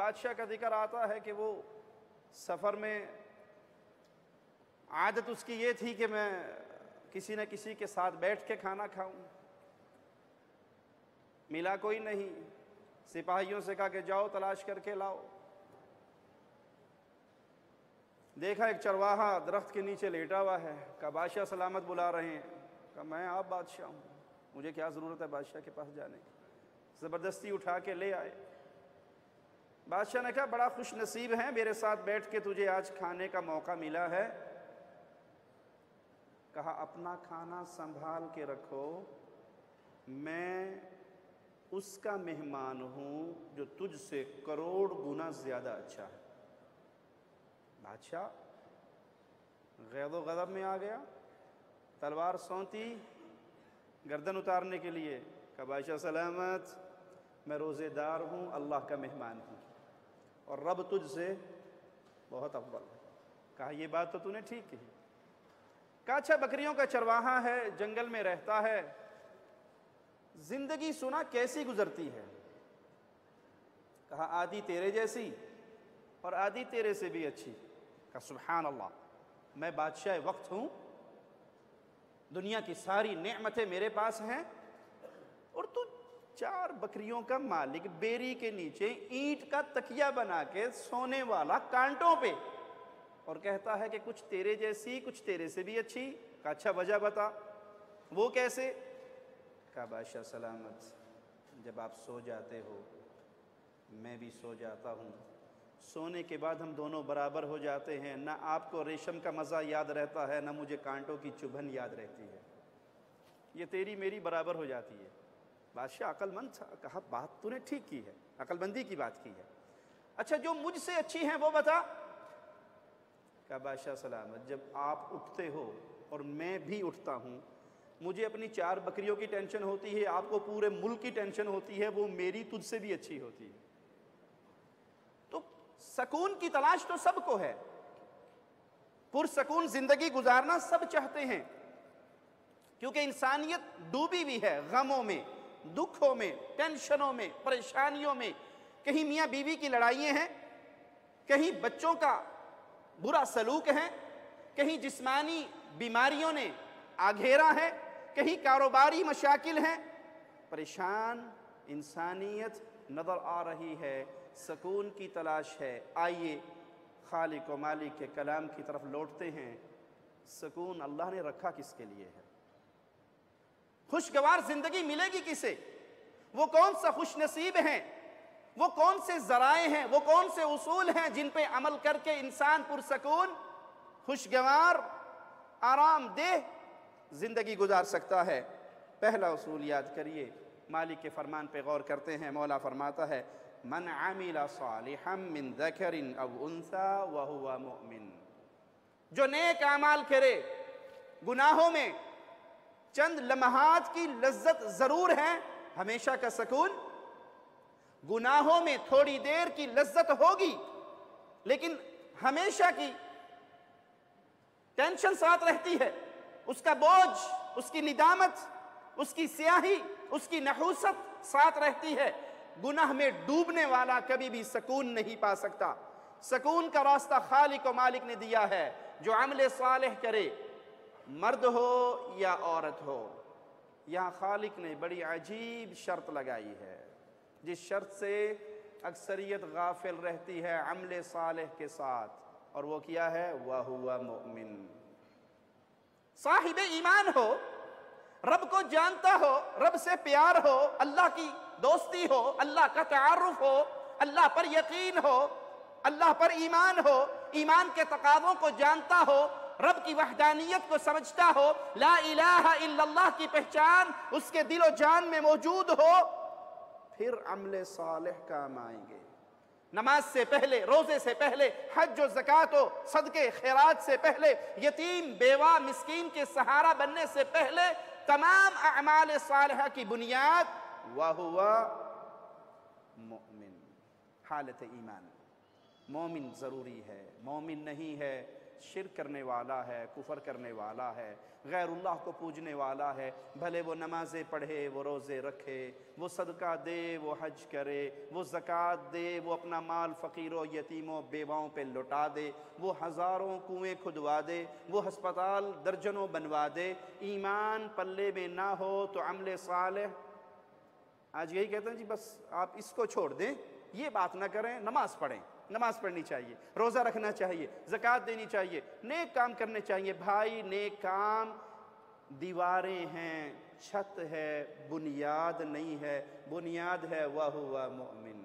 बादशाह का जिक्र आता है कि वो सफ़र में आदत उसकी ये थी कि मैं किसी न किसी के साथ बैठ के खाना खाऊं। मिला कोई नहीं, सिपाहियों से कहा कि जाओ तलाश करके लाओ। देखा एक चरवाहा दरख्त के नीचे लेटा हुआ है। कहा बादशाह सलामत बुला रहे हैं। कहा मैं आप बादशाह हूँ, मुझे क्या ज़रूरत है बादशाह के पास जाने की। ज़बरदस्ती उठा के ले आए। बादशाह ने कहा बड़ा खुश नसीब है, मेरे साथ बैठ के तुझे आज खाने का मौका मिला है। कहा अपना खाना संभाल के रखो, मैं उसका मेहमान हूँ जो तुझसे करोड़ गुना ज़्यादा अच्छा है। बादशाह गैज़ो गज़ब में आ गया, तलवार सौंती गर्दन उतारने के लिए। कहा बादशाह सलामत, मैं रोज़ेदार हूँ, अल्लाह का मेहमान हूँ और रब तुझसे बहुत अव्वल है। कहा ये बात तो तूने ठीक कही। कहा अच्छा बकरियों का चरवाहा है, जंगल में रहता है, जिंदगी सुना कैसी गुजरती है। कहा आधी तेरे जैसी और आधी तेरे से भी अच्छी। कहा सुभान अल्लाह, मैं बादशाह वक्त हूँ, दुनिया की सारी नेमतें मेरे पास हैं और तू 4 बकरियों का मालिक, बेरी के नीचे ईंट का तकिया बना के सोने वाला कांटों पे, और कहता है कि कुछ तेरे जैसी कुछ तेरे से भी अच्छी। कहा अच्छा वजह बता, वो कैसे। कहा बादशाह सलामत, जब आप सो जाते हो मैं भी सो जाता हूँ, सोने के बाद हम दोनों बराबर हो जाते हैं। ना आपको रेशम का मज़ा याद रहता है, ना मुझे कांटों की चुभन याद रहती है, ये तेरी मेरी बराबर हो जाती है। बादशाह अक्लमंद था। कहा बात तूने ठीक की है, अक्लमंदी की बात की है। अच्छा जो मुझसे अच्छी हैं वो बता। कहा बादशाह सलामत, जब आप उठते हो और मैं भी उठता हूँ, मुझे अपनी 4 बकरियों की टेंशन होती है, आपको पूरे मुल्क की टेंशन होती है, वो मेरी तुझसे भी अच्छी होती है। तो सुकून की तलाश तो सबको है, पुरसकून जिंदगी गुजारना सब चाहते हैं, क्योंकि इंसानियत डूबी हुई है गमों में, दुखों में, टेंशनों में, परेशानियों में। कहीं मियाँ बीवी की लड़ाइयाँ हैं, कहीं बच्चों का बुरा सलूक है, कहीं जिस्मानी बीमारियों ने आघेरा है, कहीं कारोबारी मशाकिल हैं। परेशान इंसानियत नज़र आ रही है, सुकून की तलाश है। आइए खालिक व मालिक के कलाम की तरफ लौटते हैं। सुकून अल्लाह ने रखा किसके लिए है? खुशगवार जिंदगी मिलेगी किसे? वो कौन सा खुश नसीब हैं? वो कौन से ज़राए हैं, वो कौन से उसूल हैं जिन पे अमल करके इंसान पुरसकून, खुशगवार, आरामदेह जिंदगी गुजार सकता है? पहला उसूल याद करिए, मालिक के फरमान पे गौर करते हैं। मौला फरमाता है मन आमिला सालिहम मिन ज़करिन अव उन्सा व हुवा मुमिन, जो नेक अमाल करे, गुनाहों में चंद लम्हात की लज्जत जरूर है, हमेशा का सुकून, गुनाहों में थोड़ी देर की लज्जत होगी, लेकिन हमेशा की टेंशन साथ रहती है, उसका बोझ, उसकी निदामत, उसकी स्याही, उसकी नहूसत साथ रहती है। गुनाह में डूबने वाला कभी भी सुकून नहीं पा सकता। सुकून का रास्ता खालिक व मालिक ने दिया है। जो अमल सालेह करे, मर्द हो या औरत हो, यहाँ खालिक ने बड़ी अजीब शर्त लगाई है, जिस शर्त से अक्सरियत गाफिल रहती है अमल सालेह के साथ, और वो क्या है? वह हुआ मोमिन, साहिब ईमान हो, रब को जानता हो, रब से प्यार हो, अल्लाह की दोस्ती हो, अल्लाह का तारुफ हो, अल्लाह पर यकीन हो, अल्लाह पर ईमान हो, ईमान के तकाज़ों को जानता हो, रब की वहदानियत को समझता हो, ला इलाहा इल्लल्लाह की पहचान उसके दिलो जान में मौजूद हो, फिर अमले सालेह काम आएंगे। नमाज से पहले, रोजे से पहले, हज और ज़कात हो, सदके खैरात से पहले, यतीम बेवा मिस्कीन के सहारा बनने से पहले, तमाम अमाल सालिहा की बुनियाद वह हुआ मोमिन, हालत ईमान। मोमिन ज़रूरी है, मोमिन नहीं है शिर्क करने वाला है, कुफर करने वाला है, गैरुल्लाह को पूजने वाला है, भले वो नमाज़ें पढ़े, वो रोज़े रखे, वो सदका दे, वो हज करे, वो ज़कात दे, वो अपना माल फ़कीरों, यतीमों, बेवाओं पे लुटा दे, वो हज़ारों कुएँ खुदवा दे, वो हस्पताल दर्जनों बनवा दे, ईमान पल्ले में ना हो तो अमल सालेह, आज यही कहते हैं जी बस आप इसको छोड़ दें, ये बात ना करें, नमाज़ पढ़ें, नमाज पढ़नी चाहिए, रोज़ा रखना चाहिए, ज़कात देनी चाहिए, नेक काम करने चाहिए। भाई नेक काम दीवारें हैं, छत है, बुनियाद नहीं है। बुनियाद है वह हुआ मोमिन।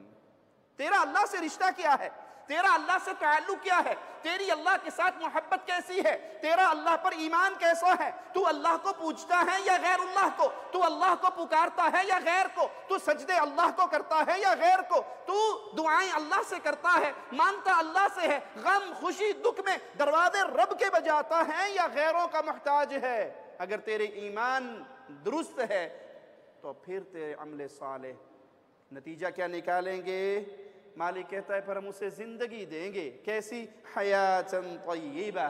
तेरा अल्लाह से रिश्ता क्या है? तेरा अल्लाह से ताल्लुक क्या है? तेरी अल्लाह के साथ मोहब्बत कैसी है? तेरा अल्लाह पर ईमान कैसा है? तू अल्लाह को पूजता है या गैरुल्लाह को? तू अल्लाह को पुकारता है या गैर को? तू सजदे अल्लाह को करता है या गैर को? तू दुआएं अल्लाह से करता है, मांगता अल्लाह से है, गम खुशी दुख में दरवाजे रब के बजाता है या गैरों का मोहताज है? अगर तेरे ईमान दुरुस्त है तो फिर तेरे अमल सालेह, नतीजा क्या निकालेंगे? मालिक कहता है पर हम उसे जिंदगी देंगे, कैसी? हयातन तय्यिबा,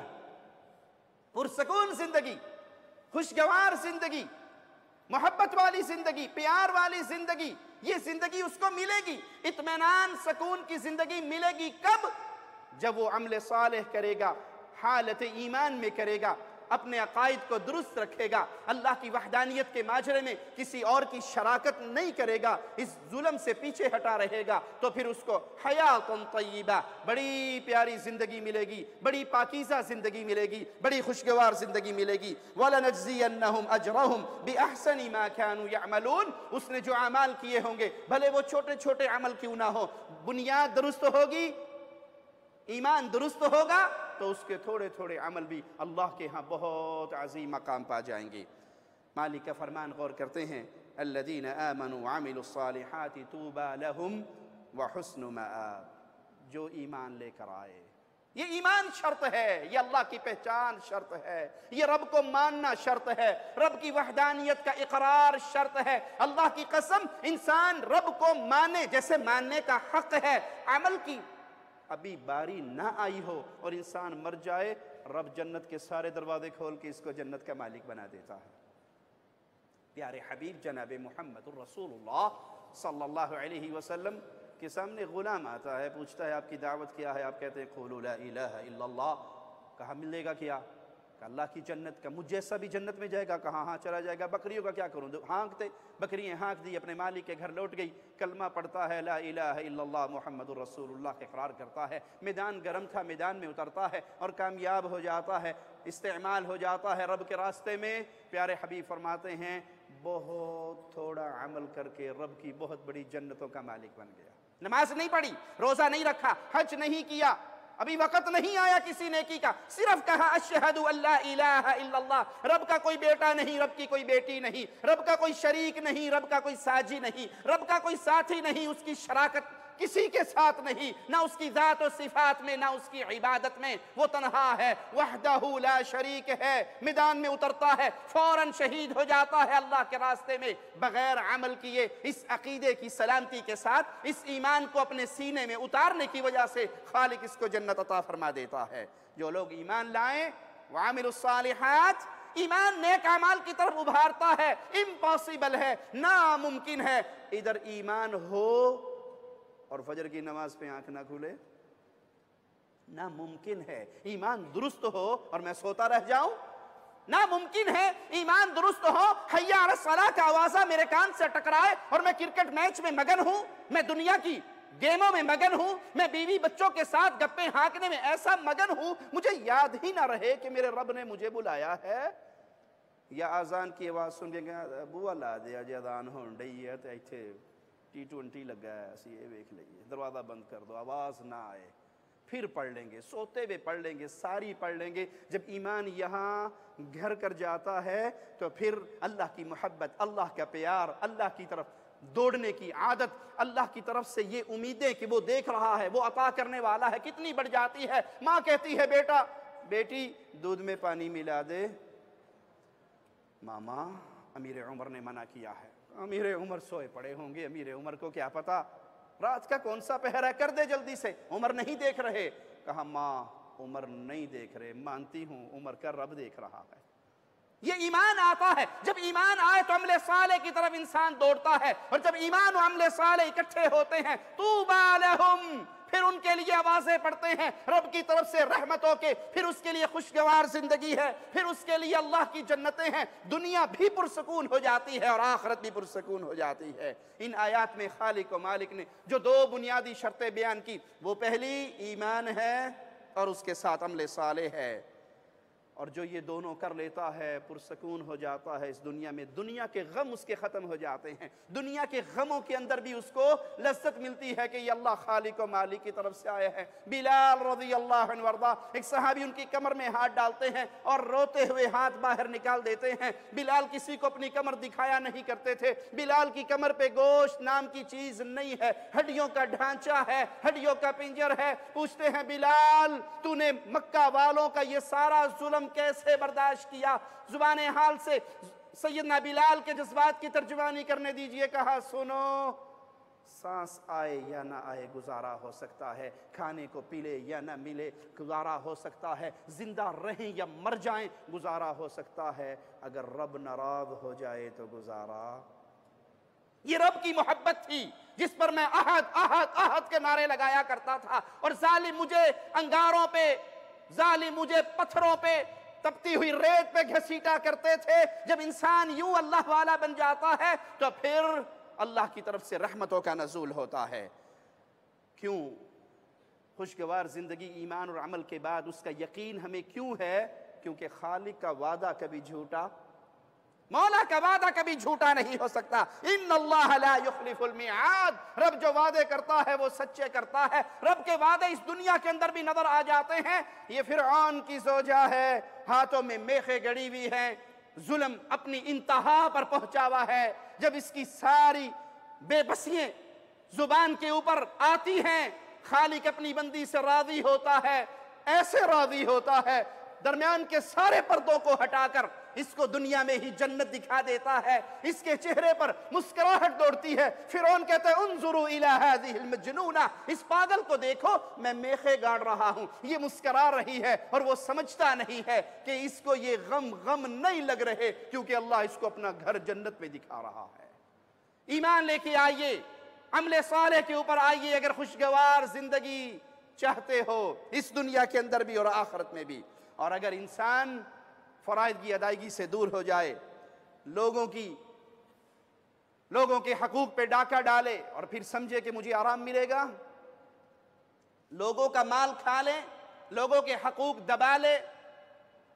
पुरसकून जिंदगी, खुशगवार जिंदगी, मोहब्बत वाली जिंदगी, प्यार वाली जिंदगी। ये जिंदगी उसको मिलेगी, इत्मीनान सुकून की जिंदगी मिलेगी। कब? जब वो अमल सालेह करेगा, हालत ईमान में करेगा, अपने अकायद को दुरुस्त रखेगा, अल्लाह की वहदानियत के माजरे में किसी और की शराकत नहीं करेगा, इस जुल्म से पीछे हटा रहेगा, तो फिर उसको हयातुन तय्यिबा, बड़ी प्यारी जिंदगी मिलेगी, बड़ी पाकीज़ा जिंदगी मिलेगी, बड़ी खुशगवार जिंदगी मिलेगी। वलनज्ज़ियन्नहुम अजरहुम बिअहसनि मा कानू यअमलून, उसने जो अमाल किए होंगे, भले वो छोटे छोटे अमल क्यों ना हो, बुनियाद दुरुस्त होगी, ईमान दुरुस्त होगा तो उसके थोड़े थोड़े अमल भी अल्लाह के यहाँ बहुत अजीम मकाम पा जाएंगे। मालिक का फरमान गौर करते हैं, अल्लज़ीना आमनू व अमिलुस्सालिहाति तूबा लहुम व हुस्नु मआब, जो ईमान लेकर आए। ये ईमान शर्त है, ये अल्लाह की पहचान शर्त है, ये रब को मानना शर्त है, रब की वहदानियत का इकरार शर्त है। अल्लाह की कसम, इंसान रब को माने जैसे मानने का हक है। अमल की अभी बारी ना आई हो और इंसान मर जाए, रब जन्नत के सारे दरवाजे खोल के इसको जन्नत का मालिक बना देता है। प्यारे हबीब जनाब मुहम्मद रसूलुल्लाह सल्लल्लाहु अलैहि वसल्लम के सामने गुलाम आता है, पूछता है आपकी दावत क्या है? आप कहते हैं क़ुलू ला इलाहा इल्लल्लाह। कहा मिलेगा क्या? अल्लाह की जन्नत का, मुझ जैसा भी जन्नत में जाएगा? कहा हाँ चला जाएगा। बकरियों का क्या करूँ? हाँकते, बकरियाँ हाँक दी, अपने मालिक के घर लौट गई, कलमा पढ़ता है ला इलाहा इल्लल्लाह मुहम्मदुर रसूलुल्लाह का इक़रार करता है। मैदान गर्म था, मैदान में उतरता है और कामयाब हो जाता है, इस्तेमाल हो जाता है रब के रास्ते में। प्यारे हबीब फरमाते हैं बहुत थोड़ा अमल करके रब की बहुत बड़ी जन्नतों का मालिक बन गया। नमाज नहीं पढ़ी, रोज़ा नहीं रखा, हज नहीं किया, अभी वक़्त नहीं आया किसी नेकी का, सिर्फ कहा अशहदु अल्ला इलाहा इल्लल्लाह, रब का कोई बेटा नहीं, रब की कोई बेटी नहीं, रब का कोई शरीक नहीं, रब का कोई साजी नहीं, रब का कोई साथी नहीं, उसकी शराकत किसी के साथ नहीं, ना उसकी ज़ात और सिफात में, ना उसकी इबादत में, वो तन्हा है, वहदहू ला शरीक है। मैदान में उतरता है, फौरन शहीद हो जाता है अल्लाह के रास्ते में बगैर अमल किए। इस अकीदे की सलामती के साथ, इस ईमान को अपने सीने में उतारने की वजह से खालिक इसको जन्नत अता फरमा देता है। जो लोग ईमान लाएं, वामिलुस्सालिहात, ईमान नेक अमाल की तरफ उभारता है, इम्पॉसिबल है, नामुमकिन है। इधर ईमान हो और फजर की नमाज पे आंख ना खुले, नामुमकिन है। ईमान दुरुस्त हो और मैं सोता रह जाऊं, नामुमकिन है। ईमान दुरुस्त हो, हय्या अला सलाह का आवाज़ा मेरे कान से टकराए और मैं क्रिकेट मैच में मगन हूं, मैं दुनिया की गेमों में मगन हूं, मैं बीवी बच्चों के साथ गप्पे हाँकने में ऐसा मगन हूं, मुझे याद ही ना रहे कि मेरे रब ने मुझे बुलाया है। या आजान की आवाज़ सुन के बुआ ला दिया जे अजान होन रही है तो इत्थे T20 लगा है, असी ये वेख लीजिए, दरवाज़ा बंद कर दो, आवाज़ ना आए, फिर पढ़ लेंगे, सोते हुए पढ़ लेंगे, सारी पढ़ लेंगे। जब ईमान यहाँ घर कर जाता है तो फिर अल्लाह की मोहब्बत, अल्लाह का प्यार, अल्लाह की तरफ दौड़ने की आदत, अल्लाह की तरफ से ये उम्मीदें कि वो देख रहा है, वो अता करने वाला है, कितनी बढ़ जाती है। माँ कहती है बेटा, बेटी दूध में पानी मिला दे। मामा अमीर उमर ने मना किया है। अमीर उमर सोए पड़े होंगे, अमीर उमर को क्या पता रात का कौन सा पहर है, कर दे जल्दी से, उमर नहीं देख रहे। कहा माँ उमर नहीं देख रहे, मानती हूं उमर का रब देख रहा है। ये ईमान आता है। जब ईमान आए तो अमले साले की तरफ इंसान दौड़ता है, और जब ईमान और अमले साले इकट्ठे होते हैं तूबा लहुम, फिर उनके लिए आवाजें पढ़ते हैं रब की तरफ से रहमतों के, फिर उसके लिए खुशगवार जिंदगी है, फिर उसके लिए अल्लाह की जन्नतें हैं। दुनिया भी पुरसकून हो जाती है और आखिरत भी पुरसकून हो जाती है। इन आयात में खालिक और मालिक ने जो दो बुनियादी शर्तें बयान की, वो पहली ईमान है और उसके साथ अमले साले है, और जो ये दोनों कर लेता है पुरसकून हो जाता है इस दुनिया में। दुनिया के गम उसके ख़त्म हो जाते हैं, दुनिया के गमों के अंदर भी उसको लज्जत मिलती है कि ये अल्लाह खालिक और मालिक की तरफ से आया है। बिलाल रज़ी अल्लाह अन्हु वर्दा, एक सहाबी उनकी कमर में हाथ डालते हैं और रोते हुए हाथ बाहर निकाल देते हैं। बिलाल किसी को अपनी कमर दिखाया नहीं करते थे। बिलाल की कमर पे गोश्त नाम की चीज़ नहीं है, हड्डियों का ढांचा है, हड्डियों का पिंजर है। पूछते हैं बिलाल तूने मक्का वालों का ये सारा जुल्म कैसे बर्दाश्त किया? जुबाने हाल से सैयदना बिलाल के जज्बात की तर्जुमानी करने दीजिए। कहा सुनो, सांस आए या ना आए गुजारा हो सकता है, खाने को मिले या ना मिले गुजारा हो सकता है, जिंदा रहें या मर जाएं गुजारा हो सकता है, अगर रब नाराज हो जाए तो गुजारा। ये रब की मोहब्बत थी जिस पर मैं आहद आहद आहद के नारे लगाया करता था, और जालिम मुझे अंगारों पे, जालिम मुझे पत्थरों पे, तपती हुई रेत पे घसीटा करते थे। जब इंसान यूं अल्लाह वाला बन जाता है तो फिर अल्लाह की तरफ से रहमतों का नज़ूल होता है। क्यों? खुशगवार जिंदगी ईमान और अमल के बाद उसका यकीन हमें क्यों है? क्योंकि खालिक का वादा कभी झूठा, मौला का वादा कभी झूठा नहीं हो सकता। इन्नल्लाह ला युखलिफुल मिआद, रब जो वादे करता है वो सच्चे करता है। रब के वादे इस दुनिया के अंदर भी नजर आ जाते हैं। ये फिरऔन की जोजा है, हाथों में मेखे गड़ी हुई है, जुल्म अपनी इंतहा पर पहुंचा हुआ है। जब इसकी सारी बेबसियां जुबान के ऊपर आती हैं, खालिक अपनी बंदी से राजी होता है, ऐसे राजी होता है दरमियान के सारे पर्दों को हटाकर इसको दुनिया में ही जन्नत दिखा देता है। इसके चेहरे पर मुस्कुराहट दौड़ती है। फिरौन कहते हैं उन्जुरू इला हाज़िहिल मजनूना, इस पागल को देखो, मैं मेखे गाड़ रहा हूं, ये मुस्कुरा रही है, और वो समझता नहीं है कि इसको ये गम नहीं लग रहे, क्योंकि अल्लाह इसको अपना घर जन्नत में दिखा रहा है। ईमान लेके आइए, अमले साले के ऊपर आइए अगर खुशगवार जिंदगी चाहते हो इस दुनिया के अंदर भी और आखिरत में भी। और अगर इंसान फराइज की अदायगी से दूर हो जाए, लोगों के हकूक पे डाका डाले और फिर समझे कि मुझे आराम मिलेगा, लोगों का माल खा ले, लोगों के हकूक दबा ले,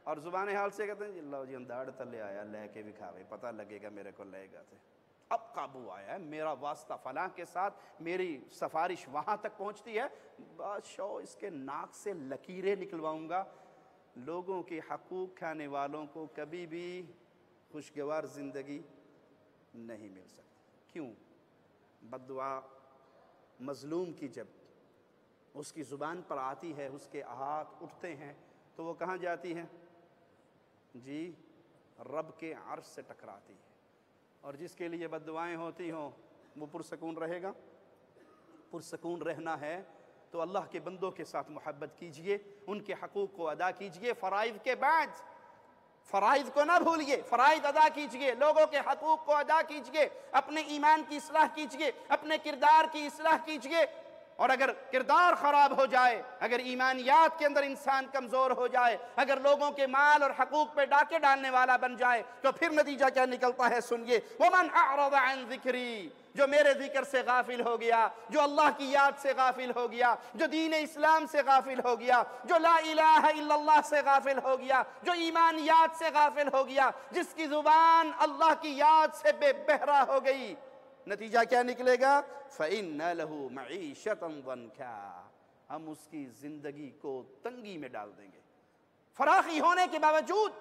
और जुबान हाल से कहते हैं अल्लाह जी अंदाड़ तले आया लेके भी खावे, पता लगेगा मेरे को लेगा थे, अब काबू आया है, मेरा वास्ता फलां के साथ, मेरी सफारिश वहां तक पहुंचती है, बादशाह इसके नाक से लकीरें निकलवाऊंगा। लोगों के हकूक खाने वालों को कभी भी खुशगवार जिंदगी नहीं मिल सकती। क्यों? बद्दुआ मजलूम की जब उसकी ज़ुबान पर आती है, उसके हाथ उठते हैं, तो वो कहाँ जाती हैं? जी, रब के अर्श से टकराती है। और जिसके लिए बद्दुआएं होती हों वो पुरसकून रहेगा? पुरसकून रहना है तो अल्लाह के बंदों के साथ मोहब्बत कीजिए, उनके हकूक़ को अदा कीजिए। फ़राइज़ के बाद फ़राइज़ को ना भूलिए, फ़राइज़ अदा कीजिए, लोगों के हकूक़ को अदा कीजिए, अपने ईमान की इस्लाह कीजिए, अपने किरदार की इस्लाह कीजिए। और अगर किरदार ख़राब हो जाए, अगर ईमानियात के अंदर इंसान कमज़ोर हो जाए, अगर लोगों के माल और हकूक़ पे डाके डालने वाला बन जाए, तो फिर नतीजा क्या निकलता है? सुनिए, वमन अअरज़ अन ज़िक्री, जो मेरे जिक्र से गाफिल हो गया, जो अल्लाह की याद से गाफिल हो गया, जो दीन इस्लाम से गाफिल हो गया, जो ला इलाहा इल्लल्लाह से गाफिल हो गया, जो ईमानियात से गाफिल हो गया, जिसकी ज़ुबान अल्लाह की याद से बेबहरा हो गई, नतीजा क्या निकलेगा? फ़इन्न लहू मईशतन दंका, हम उसकी जिंदगी को तंगी में डाल देंगे। फराखी होने के बावजूद,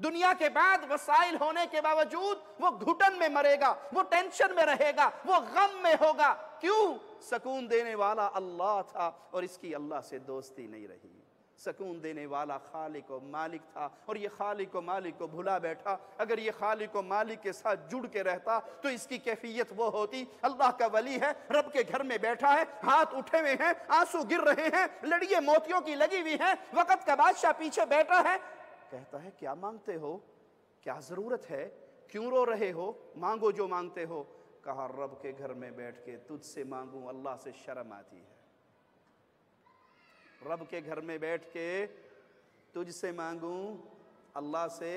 दुनिया के बाद वसाइल होने के बावजूद वो घुटन में मरेगा, वो टेंशन में रहेगा, वो गम में होगा। क्यों? सकून देने वाला अल्लाह था और इसकी अल्लाह से दोस्ती नहीं रही। सकून देने वाला खालिक व मालिक था, और ये खालिक व मालिक को भुला बैठा। अगर ये खालिक व मालिक के साथ जुड़ के रहता तो इसकी कैफियत वो होती, अल्लाह का वली है, रब के घर में बैठा है, हाथ उठे हुए हैं, आंसू गिर रहे हैं, लड़ियां मोतियों की लगी हुई हैं, वक्त का बादशाह पीछे बैठा है, कहता है क्या मांगते हो, क्या जरूरत है, क्यों रो रहे हो, मांगो जो मांगते हो। कहा रब के घर में बैठ के तुझसे मांगूं, अल्लाह से शर्म आती है। रब के घर में बैठ के तुझसे मांगूं, अल्लाह से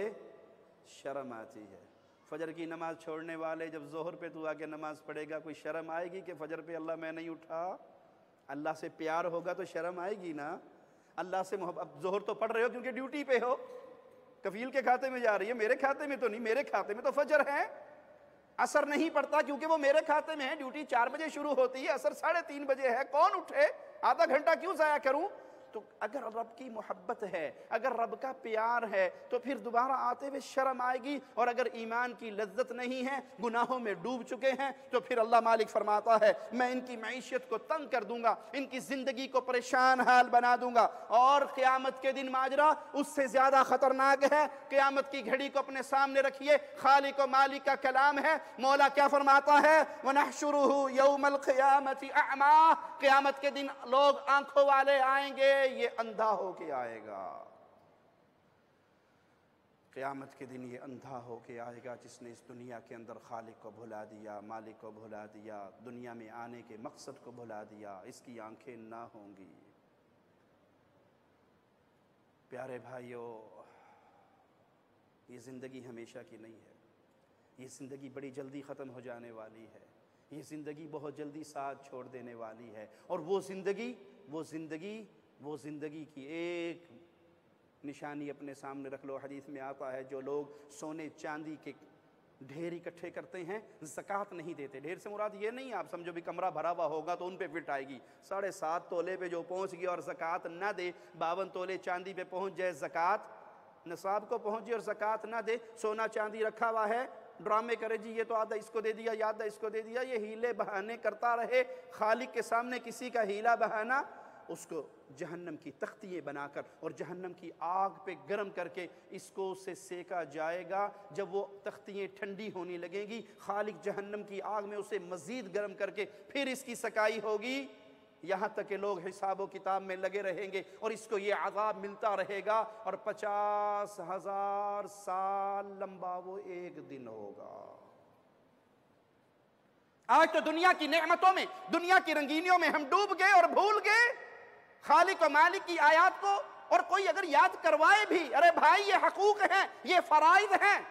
शर्म आती है। फजर की नमाज छोड़ने वाले जब जोहर पे तू आके नमाज पढ़ेगा, कोई शर्म आएगी कि फजर पे अल्लाह मैं नहीं उठा? अल्लाह से प्यार होगा तो शर्म आएगी ना। अल्लाह से मोहब्बत, जोहर तो पढ़ रहे हो क्योंकि ड्यूटी पे हो, कफील के खाते में जा रही है, मेरे खाते में तो नहीं, मेरे खाते में तो फजर है। असर नहीं पड़ता क्योंकि वो मेरे खाते में है, ड्यूटी 4 बजे शुरू होती है, असर 3:30 बजे है, कौन उठे, आधा घंटा क्यों जाया करूं। तो अगर रब की मोहब्बत है, अगर रब का प्यार है, तो फिर दोबारा आते हुए शर्म आएगी। और अगर ईमान की लज्जत नहीं है, गुनाहों में डूब चुके हैं, तो फिर अल्लाह मालिक फरमाता है मैं इनकी मईशत को तंग कर दूंगा, इनकी जिंदगी को परेशान हाल बना दूंगा। और क़यामत के दिन माजरा उससे ज्यादा खतरनाक है। क़यामत की घड़ी को अपने सामने रखिए, खालिक व मालिक का कलाम है। मौला क्या फरमाता है, वनहशुरुहु यौमल क़ियामति अअमा, क़यामत के दिन लोग आंखों वाले आएंगे, ये अंधा होके आएगा। क़यामत के दिन ये अंधा होके आएगा जिसने इस दुनिया के अंदर खालिक को भुला दिया, मालिक को भुला दिया, दुनिया में आने के मकसद को भुला दिया, इसकी आंखें ना होंगी। प्यारे भाइयों, ये ज़िंदगी हमेशा की नहीं है, ये ज़िंदगी बड़ी जल्दी ख़त्म हो जाने वाली है, ये ज़िंदगी बहुत जल्दी साथ छोड़ देने वाली है। और वो ज़िंदगी की एक निशानी अपने सामने रख लो। हदीस में आता है, जो लोग सोने चांदी के ढेर इकट्ठे करते हैं, ज़कात नहीं देते। ढेर से मुराद ये नहीं, आप समझो भी कमरा भरा हुआ होगा तो उन पे फिट आएगी। 7.5 तोले पे जो पहुंच गया और ज़कात ना दे, 52 तोले चांदी पे पहुंच जाए, ज़कात निसाब को पहुंचे और ज़कात ना दे, सोना चांदी रखा हुआ है, ड्रामे करे जी ये तो आधा इसको दे दिया, आधा इसको दे दिया, ये हीले बहाने करता रहे, खालिक के सामने किसी का हीला बहाना, उसको जहन्नम की तख्तियाँ बनाकर और जहन्नम की आग पे गर्म करके इसको उससे सेका जाएगा। जब वो तख्तियाँ ठंडी होने लगेंगी, खालिक जहन्नम की आग में उसे मज़ीद गर्म करके फिर इसकी सकाई होगी, यहाँ तक कि लोग हिसाब किताब में लगे रहेंगे और इसको ये अज़ाब मिलता रहेगा। और 50,000 साल लंबा वो एक दिन होगा। आज तो दुनिया की नेमतों में, दुनिया की रंगीनियों में हम डूब गए और भूल गए खालिक व मालिक की आयात को। और कोई अगर याद करवाए भी, अरे भाई ये हकूक हैं, ये फराइज हैं,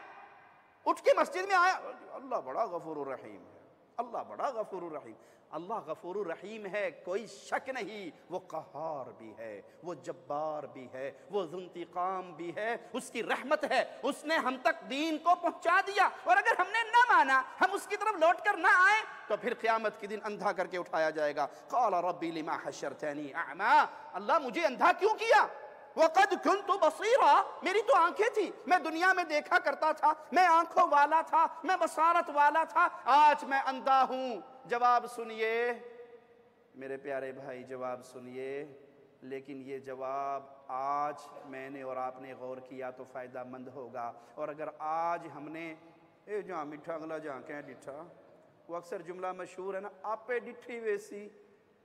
उठ के मस्जिद में आया, अल्लाह बड़ा गफूर रहीम है, अल्लाह बड़ा गफूर रहीम। अल्लाह गफूर रहीम है, कोई शक नहीं, वो कहार भी है, वो जब्बार भी है, वो ज़ुंतिकाम भी है, उसकी रहमत है, उसने हम तक दीन को पहुंचा दिया। और अगर हमने ना माना, हम उसकी तरफ लौट कर ना आए, तो फिर क़यामत के दिन अंधा करके उठाया जाएगा। क़ाल रब्बी लिमा हशरतनी अअमा, अल्लाह मुझे अंधा क्यों किया, वक़द कुन्तु बसीरा, मेरी तो आंखें थी, मैं दुनिया में देखा करता था, मैं आंखों वाला था, मैं बसारत वाला था, आज मैं अंधा हूं। जवाब सुनिए मेरे प्यारे भाई, जवाब सुनिए। लेकिन ये जवाब आज मैंने और आपने गौर किया तो फ़ायदामंद होगा। और अगर आज हमने ए जहाँ मिठा अगला जहाँ क्या डिठा, वो अक्सर जुमला मशहूर है ना, आपे डिठी वैसी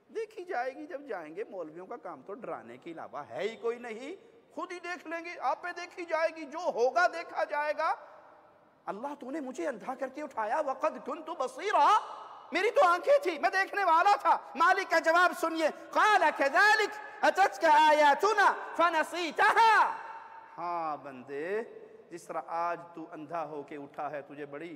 देखी जाएगी। जब जाएंगे, मौलवियों का काम तो डराने के अलावा है ही कोई नहीं, खुद ही देख लेंगे, आप पे देखी जाएगी, जो होगा देखा जाएगा। अल्लाह तूने मुझे अंधा करके उठाया, वक़द कुन्तु बसीरा, मेरी तो आंखें थी, मैं देखने वाला था। मालिक का जवाब सुनिए, क़ाल कज़ालिक अततका आयातुना फनसीतहा, हाँ बंदे, जिस तरह आज तू अंधा होके उठा है, तुझे बड़ी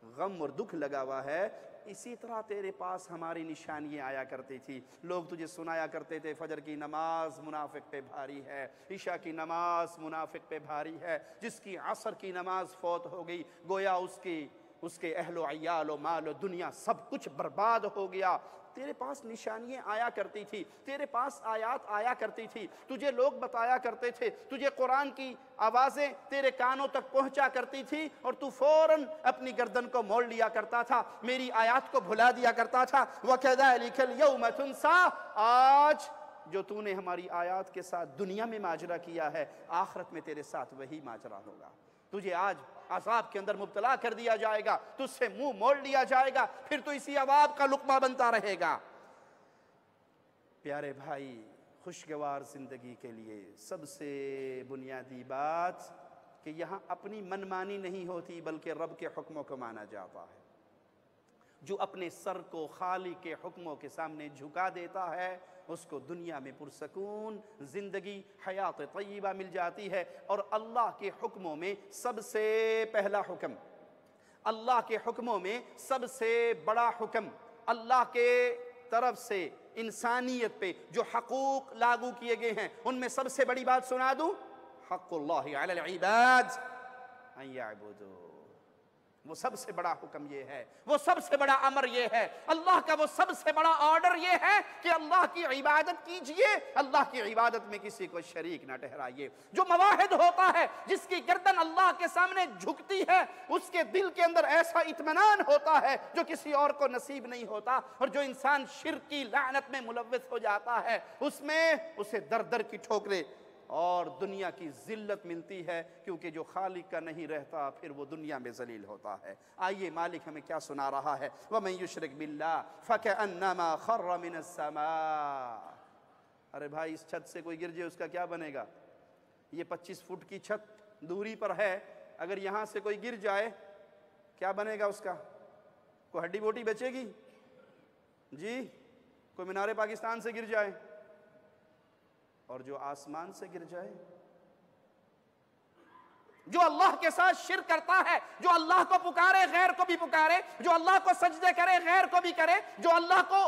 गम और दुख लगा हुआ है, इसी तरह तेरे पास हमारी निशानियाँ आया करती थी। लोग तुझे सुनाया करते थे, फजर की नमाज मुनाफिक पे भारी है, इशा की नमाज मुनाफिक पे भारी है, जिसकी असर की नमाज फौत हो गई, गोया उसके अहलो अयालो मालो दुनिया सब कुछ बर्बाद हो गया। तेरे पास निशानियाँ आया करती थी, तेरे पास आयात आया करती थी, तुझे लोग बताया करते थे, तुझे कुरान की आवाज़ें तेरे कानों तक पहुँचा करती थी और तू फ़ौरन अपनी गर्दन को मोड़ लिया करता था, मेरी आयात को भुला दिया करता था। वकज़ालिकल यौम तुनसा, आज जो तूने हमारी आयत के साथ दुनिया में माजरा किया है, आखिरत में तेरे साथ वही माजरा होगा। तुझे आज अज़ाब के अंदर मुब्तला कर दिया जाएगा, तुझसे मुंह मोड़ लिया जाएगा, फिर तू इसी अज़ाब का लुक़मा बनता रहेगा। प्यारे भाई, खुशगवार ज़िंदगी के लिए सबसे बुनियादी बात कि यहाँ अपनी मनमानी नहीं होती, बल्कि रब के हुक्मों को माना जाता है। जो अपने सर को खालिक के हुक्मों के सामने झुका देता है, उसको दुनिया में पुरसकून ज़िंदगी, हयात तय्यबा मिल जाती है। और अल्लाह के हुक्मों में सबसे पहला हुक्म, अल्लाह के हुक्मों में सबसे बड़ा हुक्म, अल्लाह के तरफ से इंसानियत पे जो हकूक़ लागू किए गए हैं, उनमें सबसे बड़ी बात सुना दूँ, हक़्क़ुल्लाहि अलल इबाद अन यअबुदू। वो सबसे बड़ा हुक्म ये है, वो सबसे बड़ा अमर ये है, अल्लाह का वो सबसे बड़ा ऑर्डर ये है कि अल्लाह की इबादत कीजिए, अल्लाह की इबादत में किसी को शरीक ना ठहराइए। जो मवाहिद होता है, जिसकी गर्दन अल्लाह के सामने झुकती है, उसके दिल के अंदर ऐसा इत्मीनान होता है जो किसी और को नसीब नहीं होता। और जो इंसान शिर्क की लानत में मुलव्वस हो जाता है, उसमें उसे दर दर की ठोकरें और दुनिया की जिल्लत मिलती है, क्योंकि जो खालिक का नहीं रहता फिर वो दुनिया में जलील होता है। आइए मालिक हमें क्या सुना रहा है, वमन युश्रिक बिल्लाह फकअन्नमा खर्र मिनस समा। अरे भाई, इस छत से कोई गिर जाए उसका क्या बनेगा? ये 25 फुट की छत दूरी पर है, अगर यहाँ से कोई गिर जाए क्या बनेगा उसका? कोई हड्डी बोटी बचेगी जी? कोई मीनारे पाकिस्तान से गिर जाए, और जो आसमान से गिर जाए, जो अल्लाह के साथ शिर्क करता है, जो अल्लाह को पुकारे गैर को भी पुकारे, जो अल्लाह को सजदे करे गैर को भी करे, जो अल्लाह को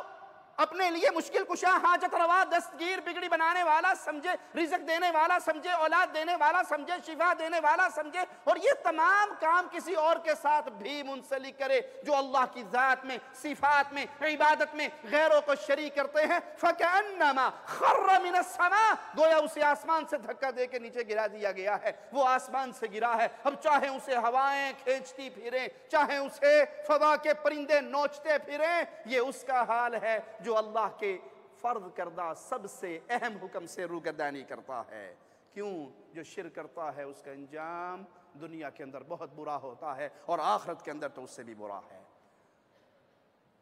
अपने लिए मुश्किल कुशा, हाजत रवा, दस्तगीर, बिगड़ी बनाने वाला समझे, रिज़्क़ देने वाला समझे, औलाद देने वाला समझे, शिफा देने वाला समझे, और ये तमाम काम किसी और के साथ भी मुंसलिक करे, जो अल्लाह की ज़ात में, सिफात में, इबादत में गैरों को शरीक करते हैं, फकअन्नमा खर्र मिनस समा, गोया उसे आसमान से धक्का दे के नीचे गिरा दिया गया है। वो आसमान से गिरा है, अब चाहे उसे हवाएं खींचती फिरें, चाहे उसे फवा के परिंदे नोचते फिरें, ये उसका हाल है जो अल्लाह के फर्ज करदा सबसे अहम हुक्म से रूगर्दानी करता है। क्यों? जो शिर्क करता है उसका अंजाम दुनिया के अंदर बहुत बुरा होता है, और आखिरत के अंदर तो उससे भी बुरा है।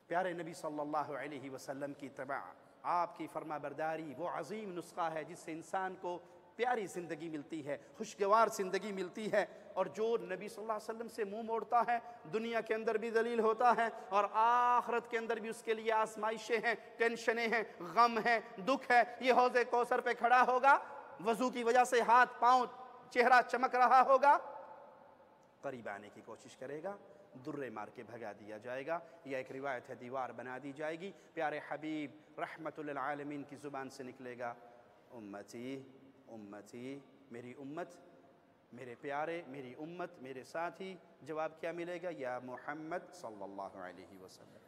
प्यारे नबी सल्लल्लाहु अलैहि वसल्लम की तबा, आपकी फरमाबरदारी वो अजीम नुस्खा है जिससे इंसान को प्यारी ज़िंदगी मिलती है, खुशगवार ज़िंदगी मिलती है। और जो नबी सल्लल्लाहु अलैहि वसल्लम से मुंह मोड़ता है, दुनिया के अंदर भी दलील होता है और आखिरत के अंदर भी उसके लिए आजमाइशें हैं, टेंशनें हैं, गम है, दुख है। ये हौज़े कौसर पे खड़ा होगा, वज़ू की वजह से हाथ पाँव चेहरा चमक रहा होगा, करीब आने की कोशिश करेगा, दुर्रे मार के भगा दिया जाएगा, यह एक रिवायत है, दीवार बना दी जाएगी। प्यारे हबीब रहमतुल लिल आलमीन की ज़ुबान से निकलेगा, उम्मती उम्मती, मेरी उम्मत, मेरे प्यारे, मेरी उम्मत, मेरे साथी। जवाब क्या मिलेगा? या मोहम्मद सल्लल्लाहु अलैहि वसल्लम,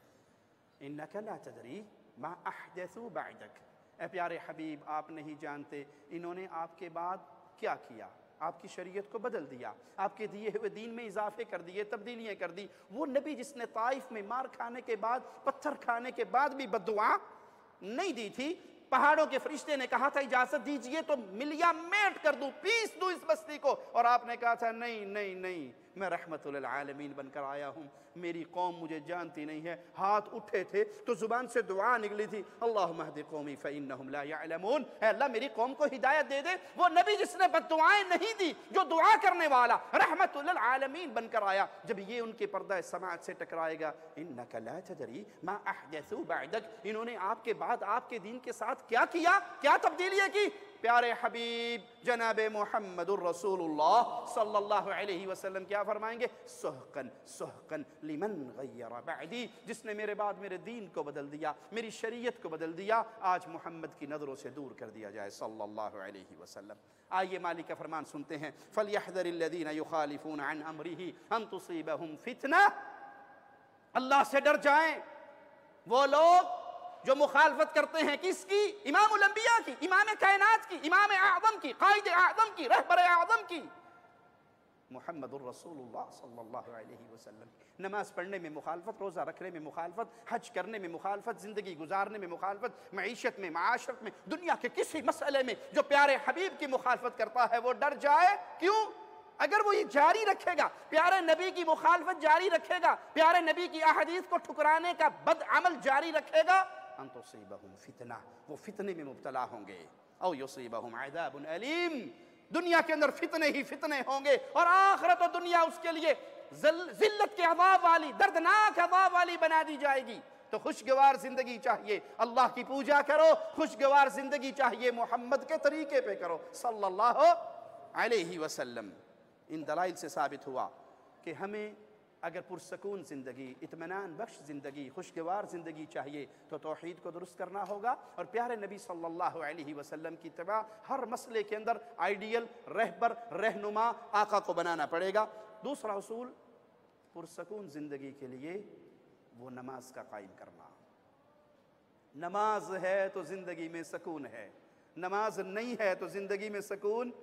इन्नका ला तदरी मा अहदसू बअदक। ए प्यारे हबीब, आप नहीं जानते इन्होंने आपके बाद क्या किया, आपकी शरीयत को बदल दिया, आपके दिए हुए दीन में इजाफे कर दिए, तब्दीलियाँ कर दी। वो नबी जिसने ताइफ में मार खाने के बाद, पत्थर खाने के बाद भी बद्दुआ नहीं दी थी, पहाड़ों के फरिश्ते ने कहा था इजाजत दीजिए तो मिलिया मेट कर दूं, पीस दूं इस बस्ती को, और आपने कहा था नहीं नहीं नहीं, मैं रहमतुल लिल आलमीन बनकर आया हूँ, मेरी कौम मुझे जानती नहीं है। हाथ उठे थे तो जुबान से दुआ निकली थी, अल्लाहुम्मा हदी कौमी फ़इन्नहुम ला यअलमून, अल्लाह मेरी कौम को हिदायत दे दे। वो नबी जिसने बद्दुआएं नहीं दी, जो दुआ करने वाला रहमतुल लिल आलमीन बनकर आया, जब ये उनके पर्दा समाअत से टकराएगा, इन्नका ला तदरी मा अहदसू बअदक, इन्होंने आपके बाद आपके दीन के साथ क्या किया, क्या तब्दीलियाँ की। प्यारे हबीब जनाब मुहम्मदुर रसूलुल्लाह सल्लल्लाहु अलैहि वसल्लम क्या फरमाएंगे? सुहकन सुहकन लिमन गय्यर बअदी, जिसने मेरे बाद मेरे दीन को बदल दिया, मेरी शरीयत को बदल दिया, आज मोहम्मद की नज़रों से दूर कर दिया जाए सल्लल्लाहु अलैहि वसल्लम। आइए मालिक का फरमान सुनते हैं, फलयहज़रिल्लज़ीना युखालिफूना अन अम्रिही अन तुसीबहुम फितना, अल्लाह से डर जाएं वो लोग जो मुखालफत करते हैं, किसकी? इमामुल अंबिया की, इमाम कायनात की, इमाम आज़म की, कायद आज़म की, रहबर आज़म की। मुहम्मदुर रसूलुल्लाह सल्लल्लाहु अलैहि वसल्लम। नमाज पढ़ने में मुखालफत, रोज़ा रखने में मुखालफत, हज करने में मुखालफत, ज़िंदगी गुजारने में मुखालफत, मईशत में, माशरत में, दुनिया के किसी मसले में जो प्यारे हबीब की मुखालफत करता है वो डर जाए। क्यों? अगर वो ये जारी रखेगा, प्यारे नबी की मुखालफत जारी रखेगा, प्यारे नबी की अहदीस को ठुकराने का बद अमल जारी रखेगा, अन तुसीबहुम फितना, वो फितने में मुब्तला होंगे, औ युसीबहुम अज़ाबुन अलीम, दुनिया के अंदर फितने ही फितने होंगे और आखिरत और दुनिया उसके लिए जिल्लत के अज़ाब वाली, दर्दनाक अज़ाब वाली बना दी जाएगी। तो खुशगवार जिंदगी चाहिए, अल्लाह की पूजा करो, खुशगवार जिंदगी चाहिए, मोहम्मद के तरीके पे करो सल्लल्लाहु अलैहि वसल्लम। इन दलाइल से साबित हुआ कि हमें अगर पुरसकून ज़िंदगी, इत्मीनान बख्श ज़िंदगी, खुशगवार ज़िंदगी चाहिए तो तौहीद को दुरुस्त करना होगा और प्यारे नबी सल्लल्लाहु अलैहि वसल्लम की इत्तिबा, हर मसले के अंदर आइडियल रहबर रहनुमा आका को बनाना पड़ेगा। दूसरा उसूल पुरसकून ज़िंदगी के लिए वो नमाज का कायम करना। नमाज है तो ज़िंदगी में सकून है, नमाज नहीं है तो ज़िंदगी में सकून,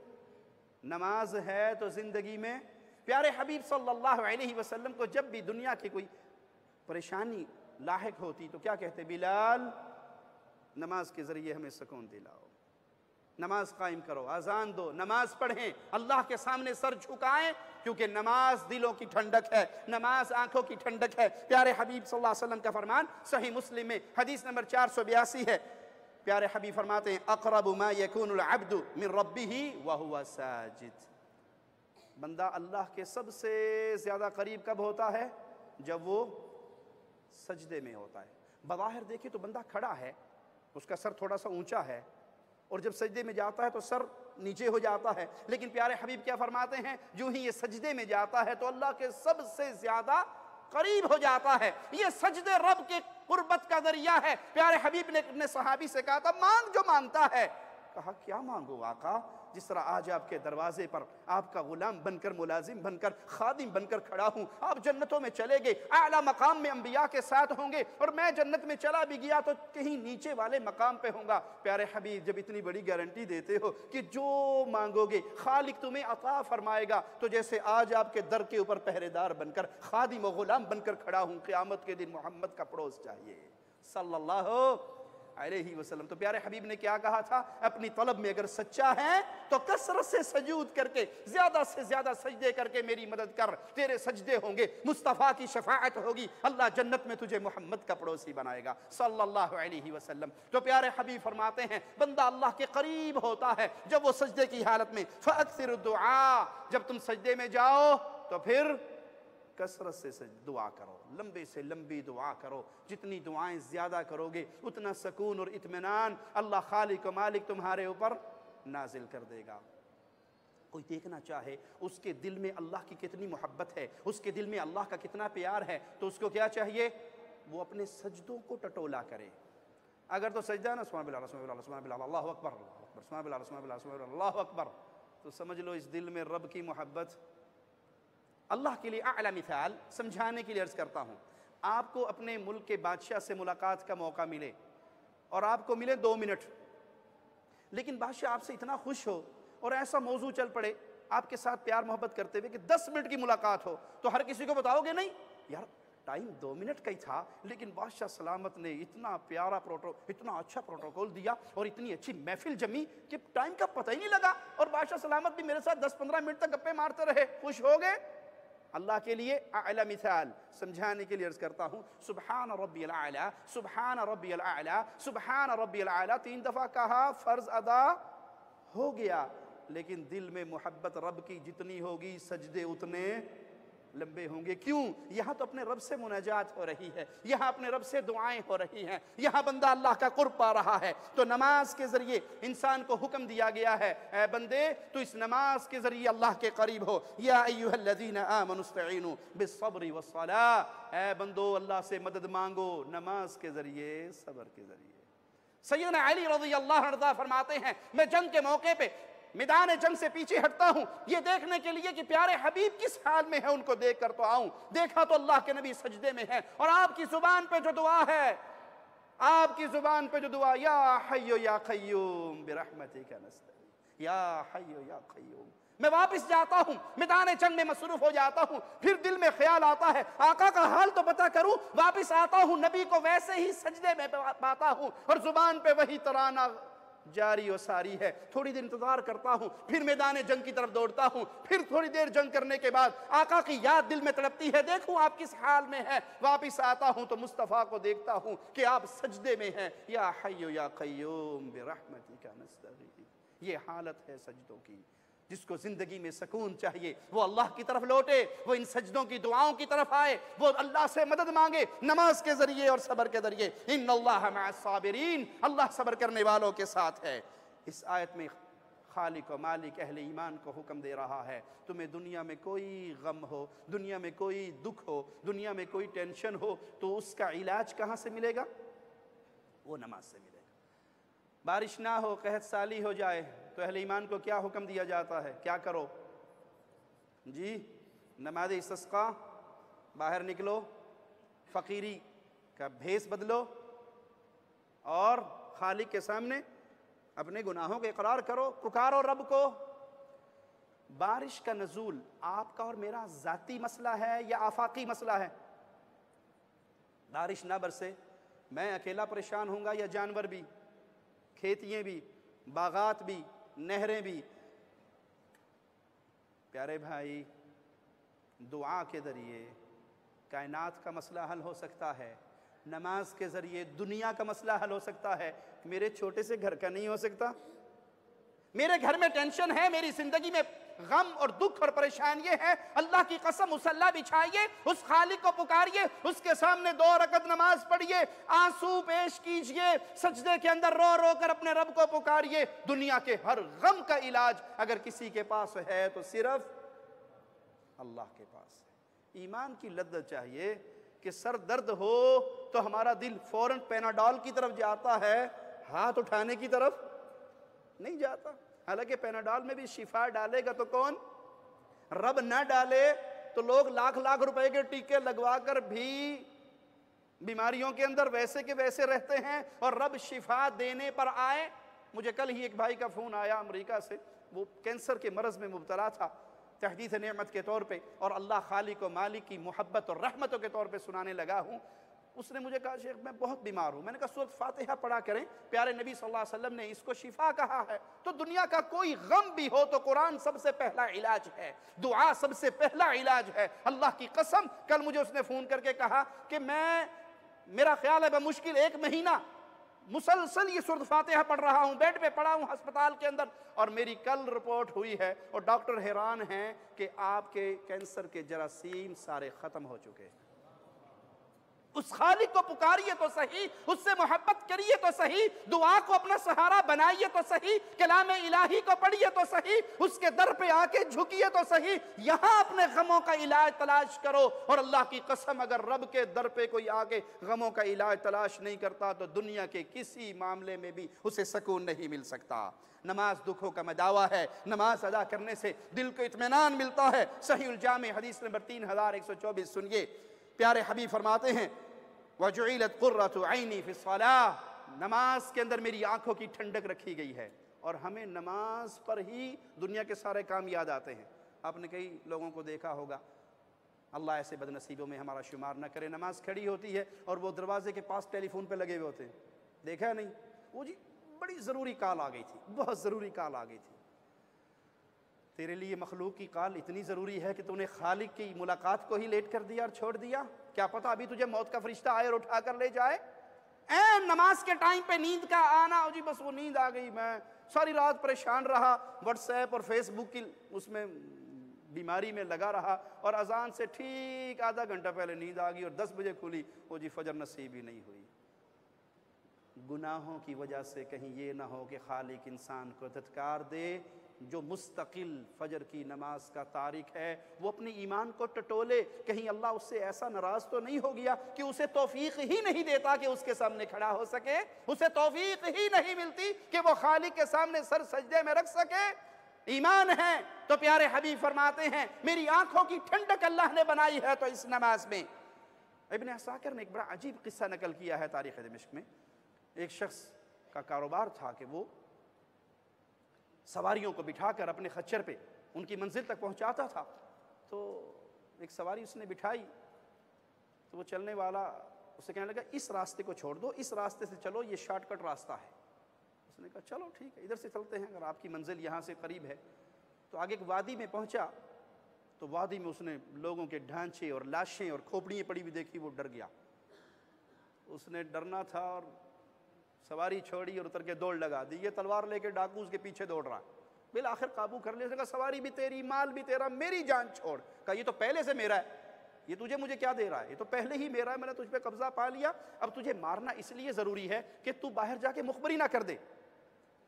नमाज है तो ज़िंदगी में। प्यारे हबीब सल्लल्लाहु अलैहि वसल्लम को जब भी दुनिया की कोई परेशानी लाहिक होती तो क्या कहते? बिलाल, नमाज के ज़रिए हमें सुकून दिलाओ, नमाज कायम करो, अजान दो, नमाज पढ़ें, अल्लाह के सामने सर झुकाएं, क्योंकि नमाज दिलों की ठंडक है, नमाज आंखों की ठंडक है। प्यारे हबीब सल्लल्लाहु अलैहि वसल्लम का फरमान सही मुस्लिम में हदीस नंबर 482 है। प्यारे हबीब फरमाते हैं, अक़रबु मा यकूनुल अब्दु मिन रब्बिही व हुवा साजिद। बंदा अल्लाह के सबसे ज़्यादा करीब कब होता है? जब वो सजदे में होता है। बज़ाहिर देखे तो बंदा खड़ा है, उसका सर थोड़ा सा ऊंचा है, और जब सजदे में जाता है तो सर नीचे हो जाता है। लेकिन प्यारे हबीब क्या फरमाते हैं? जो ही ये सजदे में जाता है तो अल्लाह के सबसे ज़्यादा करीब हो जाता है। ये सजदे रब के कुर्बत का जरिया है। प्यारे हबीब ने अपने सहाबी से कहा था, मांग जो मांगता है। कहा, क्या मांगो आका? जिस तरह आज आपके दरवाजे पर आपका गुलाम बनकर, मुलाजिम बनकर, खादिम बनकर खड़ा हूं, आप जन्नतों में चले गए, आला मकाम में अंबिया के साथ होंगे, और मैं जन्नत में चला भी गया तो कहीं नीचे वाले मकाम पे होऊंगा। प्यारे हबीब जब इतनी बड़ी गारंटी देते हो कि जो मांगोगे खालिक तुम्हें अता फरमाएगा, तो जैसे आज आपके दर के ऊपर पहरेदार बनकर, खादिम और गुलाम बनकर खड़ा हूं, क़यामत के दिन मोहम्मद का पड़ोस चाहिए सल्लल्लाहु अलैहि वसल्लम। तो प्यारे हबीब ने क्या कहा था? अपनी तलब में अगर सच्चा है तो कसरत से सजूद करके, ज्यादा से ज्यादा सजदे करके मेरी मदद कर, तेरे सजदे होंगे, मुस्तफ़ा की शफाअत होगी, अल्लाह जन्नत में तुझे मोहम्मद का पड़ोसी बनाएगा सल्लल्लाहु अलैहि वसल्लम। तो प्यारे हबीब फरमाते हैं, बंदा अल्लाह के करीब होता है जब वो सजदे की हालत में, फ़अक्सिरु दुआ, जब तुम सजदे में जाओ तो फिर कसरत से दुआ करो, लंबे से लंबी दुआ करो। जितनी दुआएं ज़्यादा करोगे उतना सुकून और इत्मीनान अल्लाह खालिक व मालिक तुम्हारे ऊपर नाजिल कर देगा। कोई देखना चाहे उसके दिल में अल्लाह की कितनी मोहब्बत है, उसके दिल में अल्लाह का कितना प्यार है, तो उसको क्या चाहिए? वो अपने सजदों को टटोला करे। अगर तो सजदा ना सुभान अल्लाह, सुभान अल्लाह, सुभान अल्लाह, अल्लाहु अकबर, सुभान अल्लाह, सुभान अल्लाह, सुभान अल्लाह, अल्लाहु अकबर, तो समझ लो इस दिल में रब की मोहब्बत। अल्लाह के लिए आला मिसाल समझाने के लिए अर्ज़ करता हूँ। आपको अपने मुल्क के बादशाह से मुलाकात का मौका मिले और आपको मिले 2 मिनट, लेकिन बादशाह आपसे इतना खुश हो और ऐसा मौजू चल पड़े आपके साथ प्यार मोहब्बत करते हुए कि 10 मिनट की मुलाकात हो, तो हर किसी को बताओगे नहीं? यार टाइम 2 मिनट का ही था, लेकिन बादशाह सलामत ने इतना प्यारा इतना अच्छा प्रोटोकॉल दिया और इतनी अच्छी महफिल जमी कि टाइम का पता ही नहीं लगा, और बादशाह सलामत भी मेरे साथ 10-15 मिनट तक गप्पे मारते रहे, खुश हो गए। अल्लाह के लिए आला मिसाल समझाने के लिए अर्ज करता हूँ, सुबहान रब्बियल आला, सुबहान रब्बियल आला, सुबहान रब्बियल आला 3 दफ़ा कहा, फ़र्ज अदा हो गया। लेकिन दिल में मोहब्बत रब की जितनी होगी सजदे उतने लंबे होंगे। क्यों? यहाँ तो अपने रब से मुनाजात हो रही है, यहाँ अपने रब से दुआएं हो रही हैं, यहाँ बंदा अल्लाह का कुर्ब पा रहा है। तो नमाज के ज़रिए इंसान को हुक्म दिया गया है, ऐ बंदे तो इस नमाज के ज़रिए अल्लाह के करीब हो। या अय्युहल्लज़ीना आमनुस्तईनु बिस्सब्रि वस्सलाह, ऐ बंदो अल्लाह से मदद मांगो नमाज के ज़रिए, सब्र के ज़रिए। सैयदना अली रज़ियल्लाहु अन्हु फरमाते हैं, मैं जंग के मौके पे मैदान जंग से पीछे हटता हूं ये देखने के लिए कि प्यारे हबीब किस हाल में है, उनको देख कर तो आऊं। देखा तो अल्लाह के नबी सजदे में है, और आपकी जुबान पे जो दुआ है, आपकी जुबान पे जो दुआ, या हय्यो या क़य्यूम बिरहमतिका नस्तगीथ, या हय्यो या क़य्यूम मैं वापस जाता हूं, मैदान जंग में मसरूफ हो जाता हूं, फिर दिल में ख्याल आता है आका का हाल तो पता करूं, वापस आता हूं, नबी को वैसे ही सजदे में पाता हूं और जुबान पे वही तराना जारी और सारी है। थोड़ी देर इंतजार करता हूं, फिर मैदान जंग की तरफ दौड़ता हूं, फिर थोड़ी देर जंग करने के बाद आका की याद दिल में तड़पती है, देखूं आप किस हाल में है। वापिस आता हूं तो मुस्तफ़ा को देखता हूं कि आप सजदे में हैं। या हय्यु या क़य्यूम बिरहमतिका नस्तगीथ। ये हालत है सजदों की। जिसको जिंदगी में सुकून चाहिए वो अल्लाह की तरफ लौटे, वो इन सजदों की दुआओं की तरफ आए, वो अल्लाह से मदद मांगे नमाज के जरिए और सब्र के जरिए। इन्नल्लाह मअस-साबिरीन, अल्लाह सब्र करने वालों के साथ है। इस आयत में खालिक व मालिक अहले ईमान को हुक्म दे रहा है, तुम्हें दुनिया में कोई गम हो, दुनिया में कोई दुख हो, दुनिया में कोई टेंशन हो तो उसका इलाज कहाँ से मिलेगा? वो नमाज से मिलेगा। बारिश ना हो, कहत साली हो जाए तो अहले ईमान को क्या हुक्म दिया जाता है? क्या करो जी? नमाज इस्तिस्का, बाहर निकलो, फ़कीरी का भेस बदलो और खालिक के सामने अपने गुनाहों का इकरार करो, पुकारो रब को। बारिश का नज़ूल आपका और मेरा ज़ाती मसला है या आफाकी मसला है? बारिश ना बरसे मैं अकेला परेशान होऊंगा या जानवर भी, खेतियाँ भी, बागात भी, नहरें भी? प्यारे भाई, दुआ के ज़रिए कायनात का मसला हल हो सकता है, नमाज के ज़रिए दुनिया का मसला हल हो सकता है। मेरे छोटे से घर का नहीं हो सकता? मेरे घर में टेंशन है, मेरी ज़िंदगी में गम और दुख और परेशानी है, अल्लाह की कसम मुसल्ला बिछाइए, उस खालिक को पुकारिए, उसके सामने 2 रकत नमाज पढ़िए, आंसू पेश कीजिए, सजदे के अंदर रो रो कर अपने रब को पुकारिए। दुनिया के हर गम का इलाज अगर किसी के पास है तो सिर्फ अल्लाह के पास है। ईमान की लद्दत चाहिए कि सर दर्द हो तो हमारा दिल फौरन पैनाडॉल की तरफ जाता है, हाथ उठाने की तरफ नहीं जाता। हालांकि पैनाडॉल में भी शिफा डालेगा तो कौन? रब ना डाले तो लोग लाख लाख रुपए के टीके लगवाकर भी बीमारियों के अंदर वैसे के वैसे रहते हैं और रब शिफा देने पर आए। मुझे कल ही एक भाई का फ़ोन आया अमेरिका से, वो कैंसर के मरज़ में मुब्तला था, तहदीस नेमत के तौर पे और अल्लाह खालिक व मालिक की मोहब्बत और रहमतों के तौर पे सुनाने लगा हूँ। उसने मुझे कहा शेख मैं बहुत बीमार हूँ। मैंने कहा सूरत फातिहा पढ़ा करें, प्यारे नबी सल्लल्लाहु अलैहि वसल्लम ने इसको शिफा कहा है। तो दुनिया का कोई गम भी हो तो कुरान सबसे पहला इलाज है, दुआ सबसे पहला इलाज है। अल्लाह की कसम, कल मुझे उसने फ़ोन करके कहा कि मेरा ख्याल है बमुश्किल 1 महीना मुसलसल ये सूरत फातिहा पढ़ रहा हूँ, बेड पे पड़ा हूँ अस्पताल के अंदर, और मेरी कल रिपोर्ट हुई है और डॉक्टर हैरान हैं कि आपके कैंसर के जरासीम सारे ख़त्म हो चुके हैं। उस खालिक को पुकारिए तो सही, उससे मोहब्बत करिए तो सही, दुआ को अपना सहारा बनाइए तो सही, कलाम इलाही को पढ़िए तो सही, उसके दर पे आके झुकिए तो सही, यहां अपने गमों का इलाज तलाश करो। और अल्लाह की कसम अगर रब के दर पे कोई आके गमों का इलाज तलाश नहीं करता तो दुनिया के किसी मामले में भी उसे सुकून नहीं मिल सकता। नमाज दुखों का मदावा है, नमाज अदा करने से दिल को इत्मीनान मिलता है। सहीहुल जामे हदीस नंबर 3124 सुनिए, प्यारे हबीब फरमाते हैं वजुइलत कुर्रतु ऐनी फी सलाह, नमाज के अंदर मेरी आंखों की ठंडक रखी गई है। और हमें नमाज पर ही दुनिया के सारे काम याद आते हैं। आपने कई लोगों को देखा होगा, अल्लाह ऐसे बदनसीबों में हमारा शुमार न करे, नमाज खड़ी होती है और वो दरवाजे के पास टेलीफोन पे लगे हुए होते हैं। देखा है नहीं? वो जी बड़ी ज़रूरी कॉल आ गई थी, बहुत ज़रूरी कॉल आ गई थी। तेरे लिए मखलूक की कॉल इतनी ज़रूरी है कि तूने खालिक की मुलाकात को ही लेट कर दिया और छोड़ दिया। क्या पता अभी तुझे मौत का फरिश्ता आए और उठा कर ले जाए। नमाज के टाइम पे नींद का आना, जी बस वो नींद आ गई, मैं सारी रात परेशान रहा, व्हाट्सएप और फेसबुक की उसमें बीमारी में लगा रहा और अजान से ठीक आधा घंटा पहले नींद आ गई और 10 बजे खुली, वो जी फजर नसीब ही नहीं हुई। गुनाहों की वजह से कहीं ये ना हो कि खालिक इंसान को धत्कार दे। जो मुस्तकिल फजर की नमाज का तारिक है वो अपनी ईमान को टटोले, कहीं अल्लाह उससे ऐसा नाराज़ तो नहीं हो गया कि उसे तौफीक ही नहीं देता कि उसके सामने खड़ा हो सके, उसे तौफीक ही नहीं मिलती कि वो खालिक के सामने सर सजदे में रख सके। ईमान है तो प्यारे हबीब फरमाते हैं मेरी आंखों की ठंडक अल्लाह ने बनाई है तो इस नमाज में। इब्न असाकिर ने एक बड़ा अजीब किस्सा नकल किया है तारीख़ दिमश्क में। एक शख्स का कारोबार था कि वो सवारियों को बिठाकर अपने खच्चर पे उनकी मंजिल तक पहुंचाता था। तो एक सवारी उसने बिठाई, तो वो चलने वाला उससे कहने लगा इस रास्ते को छोड़ दो, इस रास्ते से चलो, ये शॉर्टकट रास्ता है। उसने कहा चलो ठीक है, इधर से चलते हैं, अगर आपकी मंजिल यहाँ से करीब है। तो आगे एक वादी में पहुँचा, तो वादी में उसने लोगों के ढांचे और लाशें और खोपड़ियाँ पड़ी हुई देखी, वो डर गया। उसने डरना था और सवारी छोड़ी और उतर के दौड़ लगा दी। ये तलवार लेके डाकू उसके पीछे दौड़ रहा। बिल आखिर काबू कर लिया। उसने कहा सवारी भी तेरी, माल भी तेरा, मेरी जान छोड़। कहा ये तो पहले से मेरा है, ये तुझे मुझे क्या दे रहा है, ये तो पहले ही मेरा है, मैंने तुझ पे कब्जा पा लिया। अब तुझे मारना इसलिए ज़रूरी है कि तू बाहर जाके मुखबरी ना कर दे।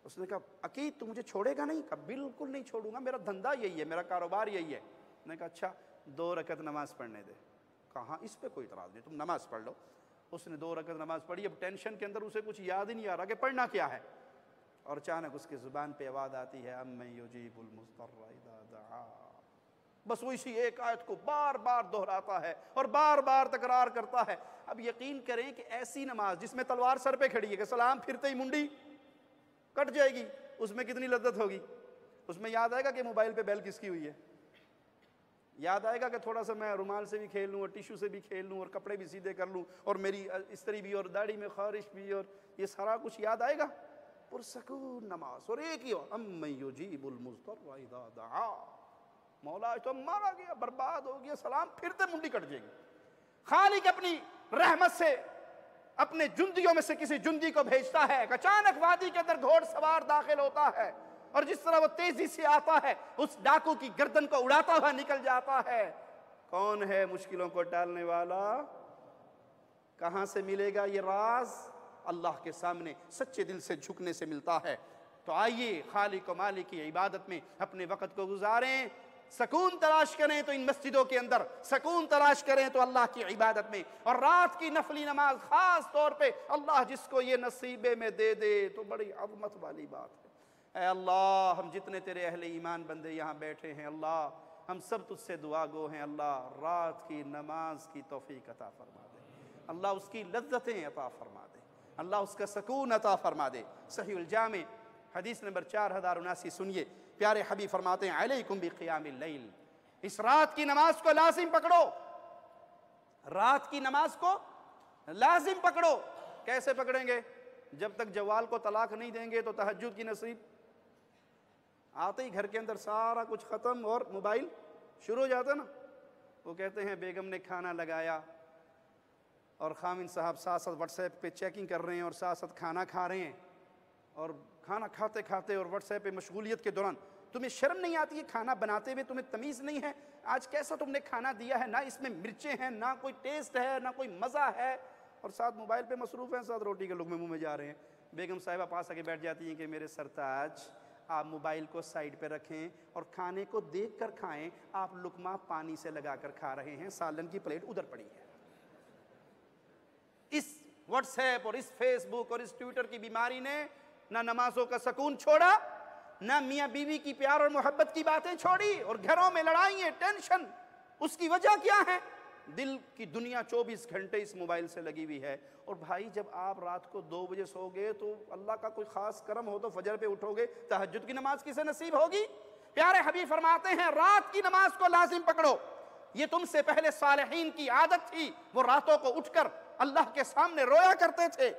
उसने कहा अकीद तू मुझे छोड़ेगा नहीं? कहा बिल्कुल नहीं छोड़ूंगा, मेरा धंधा यही है, मेरा कारोबार यही है। मैंने कहा अच्छा 2 रकत नमाज पढ़ने दे। कहा इस पर कोई इतराज़ नहीं, तुम नमाज पढ़ लो। उसने 2 रकत नमाज पढ़ी। अब टेंशन के अंदर उसे कुछ याद ही नहीं आ रहा कि पढ़ना क्या है। और अचानक उसकी ज़ुबान पे आवाज़ आती है अम्मन युजीबुल मुज़्तर्रा इज़ा दआ। बस वो इसी एक आयत को बार बार दोहराता है और बार बार तकरार करता है। अब यकीन करें कि ऐसी नमाज जिसमें तलवार सर पे खड़ी है कि सलाम फिरते ही मुंडी कट जाएगी, उसमें कितनी लज्जत होगी। उसमें याद आएगा कि मोबाइल पे बेल किसकी हुई है, याद आएगा कि थोड़ा सा मैं रुमाल से भी खेल लूँ और टिश्यू से भी खेल लूँ और कपड़े भी सीधे कर लूँ और मेरी इस्त्री भी और दाढ़ी में खारिश भी, और ये सारा कुछ याद आएगा। पुरसकून नमाज। और एक ही अम्मन युजीबुल मुज़्तर्रा इज़ा दआ। मौला तो मारा गया, बर्बाद हो गया, सलाम फिरते मुंडी कट जाएगी। खालिक अपनी रहमत से अपने जुंदियों में से किसी जुंदी को भेजता है। अचानक वादी के अंदर घोड़सवार दाखिल होता है और जिस तरह वो तेजी से आता है उस डाकू की गर्दन को उड़ाता हुआ निकल जाता है। कौन है मुश्किलों को टालने वाला? कहां से मिलेगा ये राज? अल्लाह के सामने सच्चे दिल से झुकने से मिलता है। तो आइए खालिक व मालिक की इबादत में अपने वक़्त को गुजारें। सकून तलाश करें तो इन मस्जिदों के अंदर, सकून तलाश करें तो अल्लाह की इबादत में। और रात की नफली नमाज खास तौर पे अल्लाह जिसको ये नसीबे में दे दे तो बड़ी अज़मत वाली बात है। ऐ अल्लाह, हम जितने तेरे अहले ईमान बंदे यहाँ बैठे हैं अल्लाह, हम सब तुझसे दुआ गो हैं अल्लाह, रात की नमाज की तौफीक अता फरमा दे अल्लाह, उसकी लज्जतें अता फरमा दे अल्लाह, उसका सकून अता फरमा दे। सहीहुल जामे हदीस नंबर 4079 सुनिए। प्यारे हबीब फरमाते हैं अलैकुम बिक़ियामिल लैल, इस रात की नमाज को लाजिम पकड़ो, रात की नमाज को लाजिम पकड़ो। कैसे पकड़ेंगे? जब तक जवाल को तलाक नहीं देंगे तो तहज्जुद की नसीब। आते ही घर के अंदर सारा कुछ ख़त्म और मोबाइल शुरू हो जाता ना। वो कहते हैं बेगम ने खाना लगाया और खामिन साहब साथ साथ व्हाट्सएप पे चेकिंग कर रहे हैं और साथ साथ खाना खा रहे हैं, और खाना खाते खाते और व्हाट्सएप पे मशगूलियत के दौरान तुम्हें शर्म नहीं आती है? खाना बनाते हुए तुम्हें तमीज़ नहीं है? आज कैसा तुमने खाना दिया है, ना इसमें मिर्चें हैं, ना कोई टेस्ट है, ना कोई मज़ा है, और साथ मोबाइल पे मसरूफ़ हैं, साथ रोटी के लुक़मे मुँह में जा रहे हैं। बेगम साहिबा पास आके बैठ जाती हैं कि मेरे सरताज आप मोबाइल को साइड पे रखें और खाने को देख कर खाएँ, आप लुक़मा पानी से लगा कर खा रहे हैं, सालन की प्लेट उधर पड़ी है। इस व्हाट्सएप और इस फेसबुक और इस ट्विटर की बीमारी ने ना नमाजों का सकून छोड़ा, ना मियाँ बीवी की प्यार और मोहब्बत की बातें छोड़ी, और घरों में लड़ाइयाँ, टेंशन। उसकी वजह क्या है? दिल की दुनिया 24 घंटे इस मोबाइल से लगी हुई है। और भाई जब आप रात को 2 बजे सोगे तो अल्लाह का कोई खास करम हो तो फजर पे उठोगे, तहज्जुद की नमाज किसे नसीब होगी? प्यारे हबीब फरमाते हैं रात की नमाज को लाजिम पकड़ो। ये तुमसे पहले सालेहीन की आदत थी, वो रातों को उठकर अल्लाह के सामने रोया करते थे।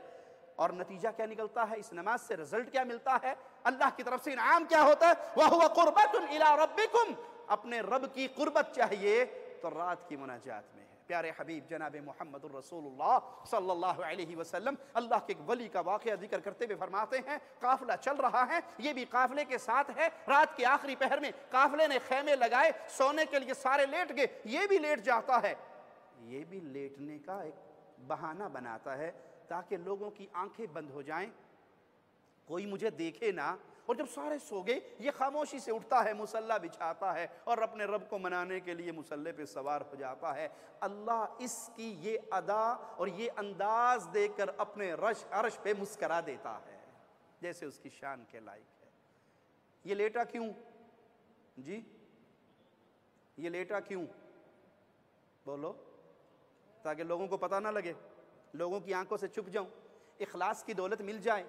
और नतीजा क्या निकलता है? इस नमाज से रिजल्ट क्या मिलता है? अल्लाह की तरफ से इनाम क्या होता है? वहुवा कुर्बतुन इला रब्बिकुम, अपने रब की कुर्बत चाहिए तो रात की मुनाजात में है। प्यारे हबीब जनाब मुहम्मदुर रसूलुल्लाह सल्लल्लाहु अलैहि वसल्लम अल्लाह के एक वली का वाक़या जिक्र करते हुए फरमाते हैं काफिला चल रहा है, ये भी काफिले के साथ है। रात के आखिरी पहर में काफिले ने खेमे लगाए, सोने के लिए सारे लेट गए, ये भी लेट जाता है। ये भी लेटने का एक बहाना बनाता है ताकि लोगों की आंखें बंद हो जाएं, कोई मुझे देखे ना। और जब सारे सो गए ये खामोशी से उठता है, मुसल्ला बिछाता है और अपने रब को मनाने के लिए मुसल्ले पे सवार हो जाता है। अल्लाह इसकी ये अदा और ये अंदाज देकर अपने अर्श पे मुस्करा देता है जैसे उसकी शान के लायक है। ये लेटा क्यों जी? ये लेटा क्यों? बोलो, ताकि लोगों को पता ना लगे, लोगों की आंखों से छुप जाऊं, इखलास की दौलत मिल जाए।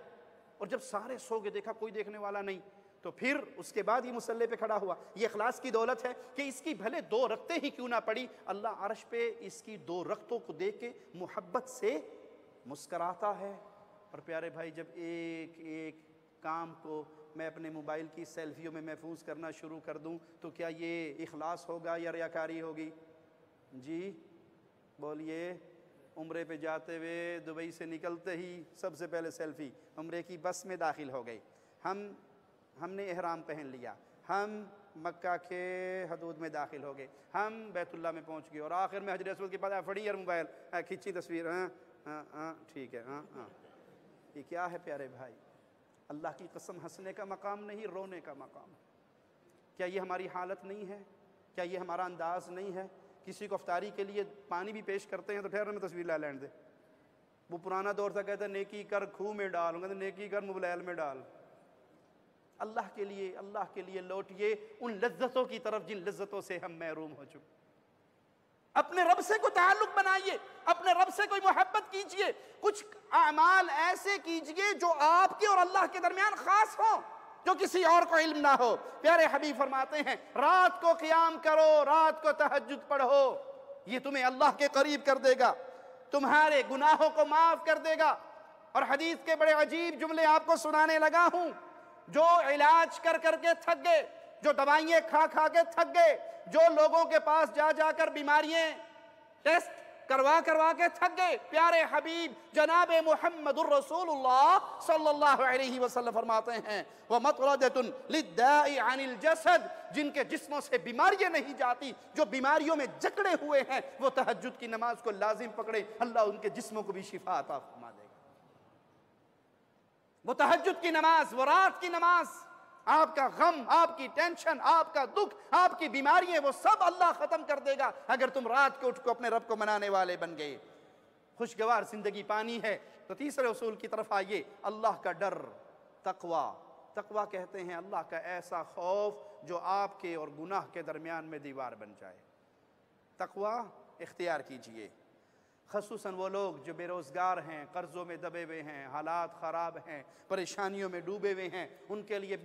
और जब सारे सो गए, देखा कोई देखने वाला नहीं, तो फिर उसके बाद ये मुसल्ले पे खड़ा हुआ। ये इखलास की दौलत है कि इसकी भले 2 रखते ही क्यों ना पड़ी, अल्लाह अर्श पे इसकी 2 रख्तों को देख के मोहब्बत से मुस्कराता है। और प्यारे भाई, जब एक एक काम को मैं अपने मोबाइल की सेल्फियों में महफूज करना शुरू कर दूं तो क्या ये इखलास होगा या रियाकारी होगी? जी बोलिए। उम्रे पे जाते हुए दुबई से निकलते ही सबसे पहले सेल्फी, उम्रे की बस में दाखिल हो गई, हमने एहराम पहन लिया, हम मक्का के हदूद में दाखिल हो गए, हम बैतुल्ला में पहुंच गए और आखिर में हजरत रसूल के पास फड़ी यार मोबाइल, खींची तस्वीर, ठीक है, ये क्या है प्यारे भाई? अल्लाह की कसम, हंसने का मकाम नहीं, रोने का मकाम। क्या ये हमारी हालत नहीं है? क्या ये हमारा अंदाज नहीं है? किसी को अफ्तारी के लिए पानी भी पेश करते हैं तो ठहर में तस्वीर ला लेने दे। वो पुराना दौर था, कहता नेकी कर खूह में डाल, कहते नेकी कर मोबाइल में डाल। अल्लाह के लिए लौटिए उन लज्जतों की तरफ जिन लज्जतों से हम महरूम हो चुके। अपने रब से कोई ताल्लुक बनाइए, अपने रब से कोई मोहब्बत कीजिए, कुछ अमाल ऐसे कीजिए जो आपके और अल्लाह के दरमियान खास हो, जो किसी और को इल्म ना हो। प्यारे हबीब फरमाते हैं, रात को क़ियाम करो, रात को तहज्जुद पढ़ो, ये तुम्हें अल्लाह के करीब कर देगा, तुम्हारे गुनाहों को माफ कर देगा। और हदीस के बड़े अजीब जुमले आपको सुनाने लगा हूं। जो इलाज कर करके थक गए, जो दवाइयां खा खा के थक गए, जो लोगों के पास जा जाकर बीमारियां टेस्ट करवा करवा के थक गए, प्यारे हबीब जनाब मुहम्मदुर रसूलुल्लाह सल्लल्लाहु अलैहि वसल्लम फरमाते हैं, व मतरदतुन लिद्दाई अनिल जसद, जिनके जिस्मों से बीमारियां नहीं जाती, जो बीमारियों में जकड़े हुए हैं, वो तहज्जुद की नमाज को लाजिम पकड़े, अल्लाह उनके जिस्मों को भी शिफा अता फरमा देगा। वो तहज्जुद की नमाज, वो रात की नमाज, आपका गम, आपकी टेंशन, आपका दुख, आपकी बीमारियां, वो सब अल्लाह खत्म कर देगा अगर तुम रात को उठ को अपने रब को मनाने वाले बन गए। खुशगवार जिंदगी पानी है तो तीसरे उसूल की तरफ आइए, अल्लाह का डर, तकवा। तकवा कहते हैं अल्लाह का ऐसा खौफ जो आपके और गुनाह के दरमियान में दीवार बन जाए। तकवा इख्तियार कीजिए। ख़ुसूसन वो लोग जो बेरोज़गार हैं, कर्ज़ों में दबे हुए हैं, हालात ख़राब हैं, परेशानियों में डूबे हुए हैं, उनके लिए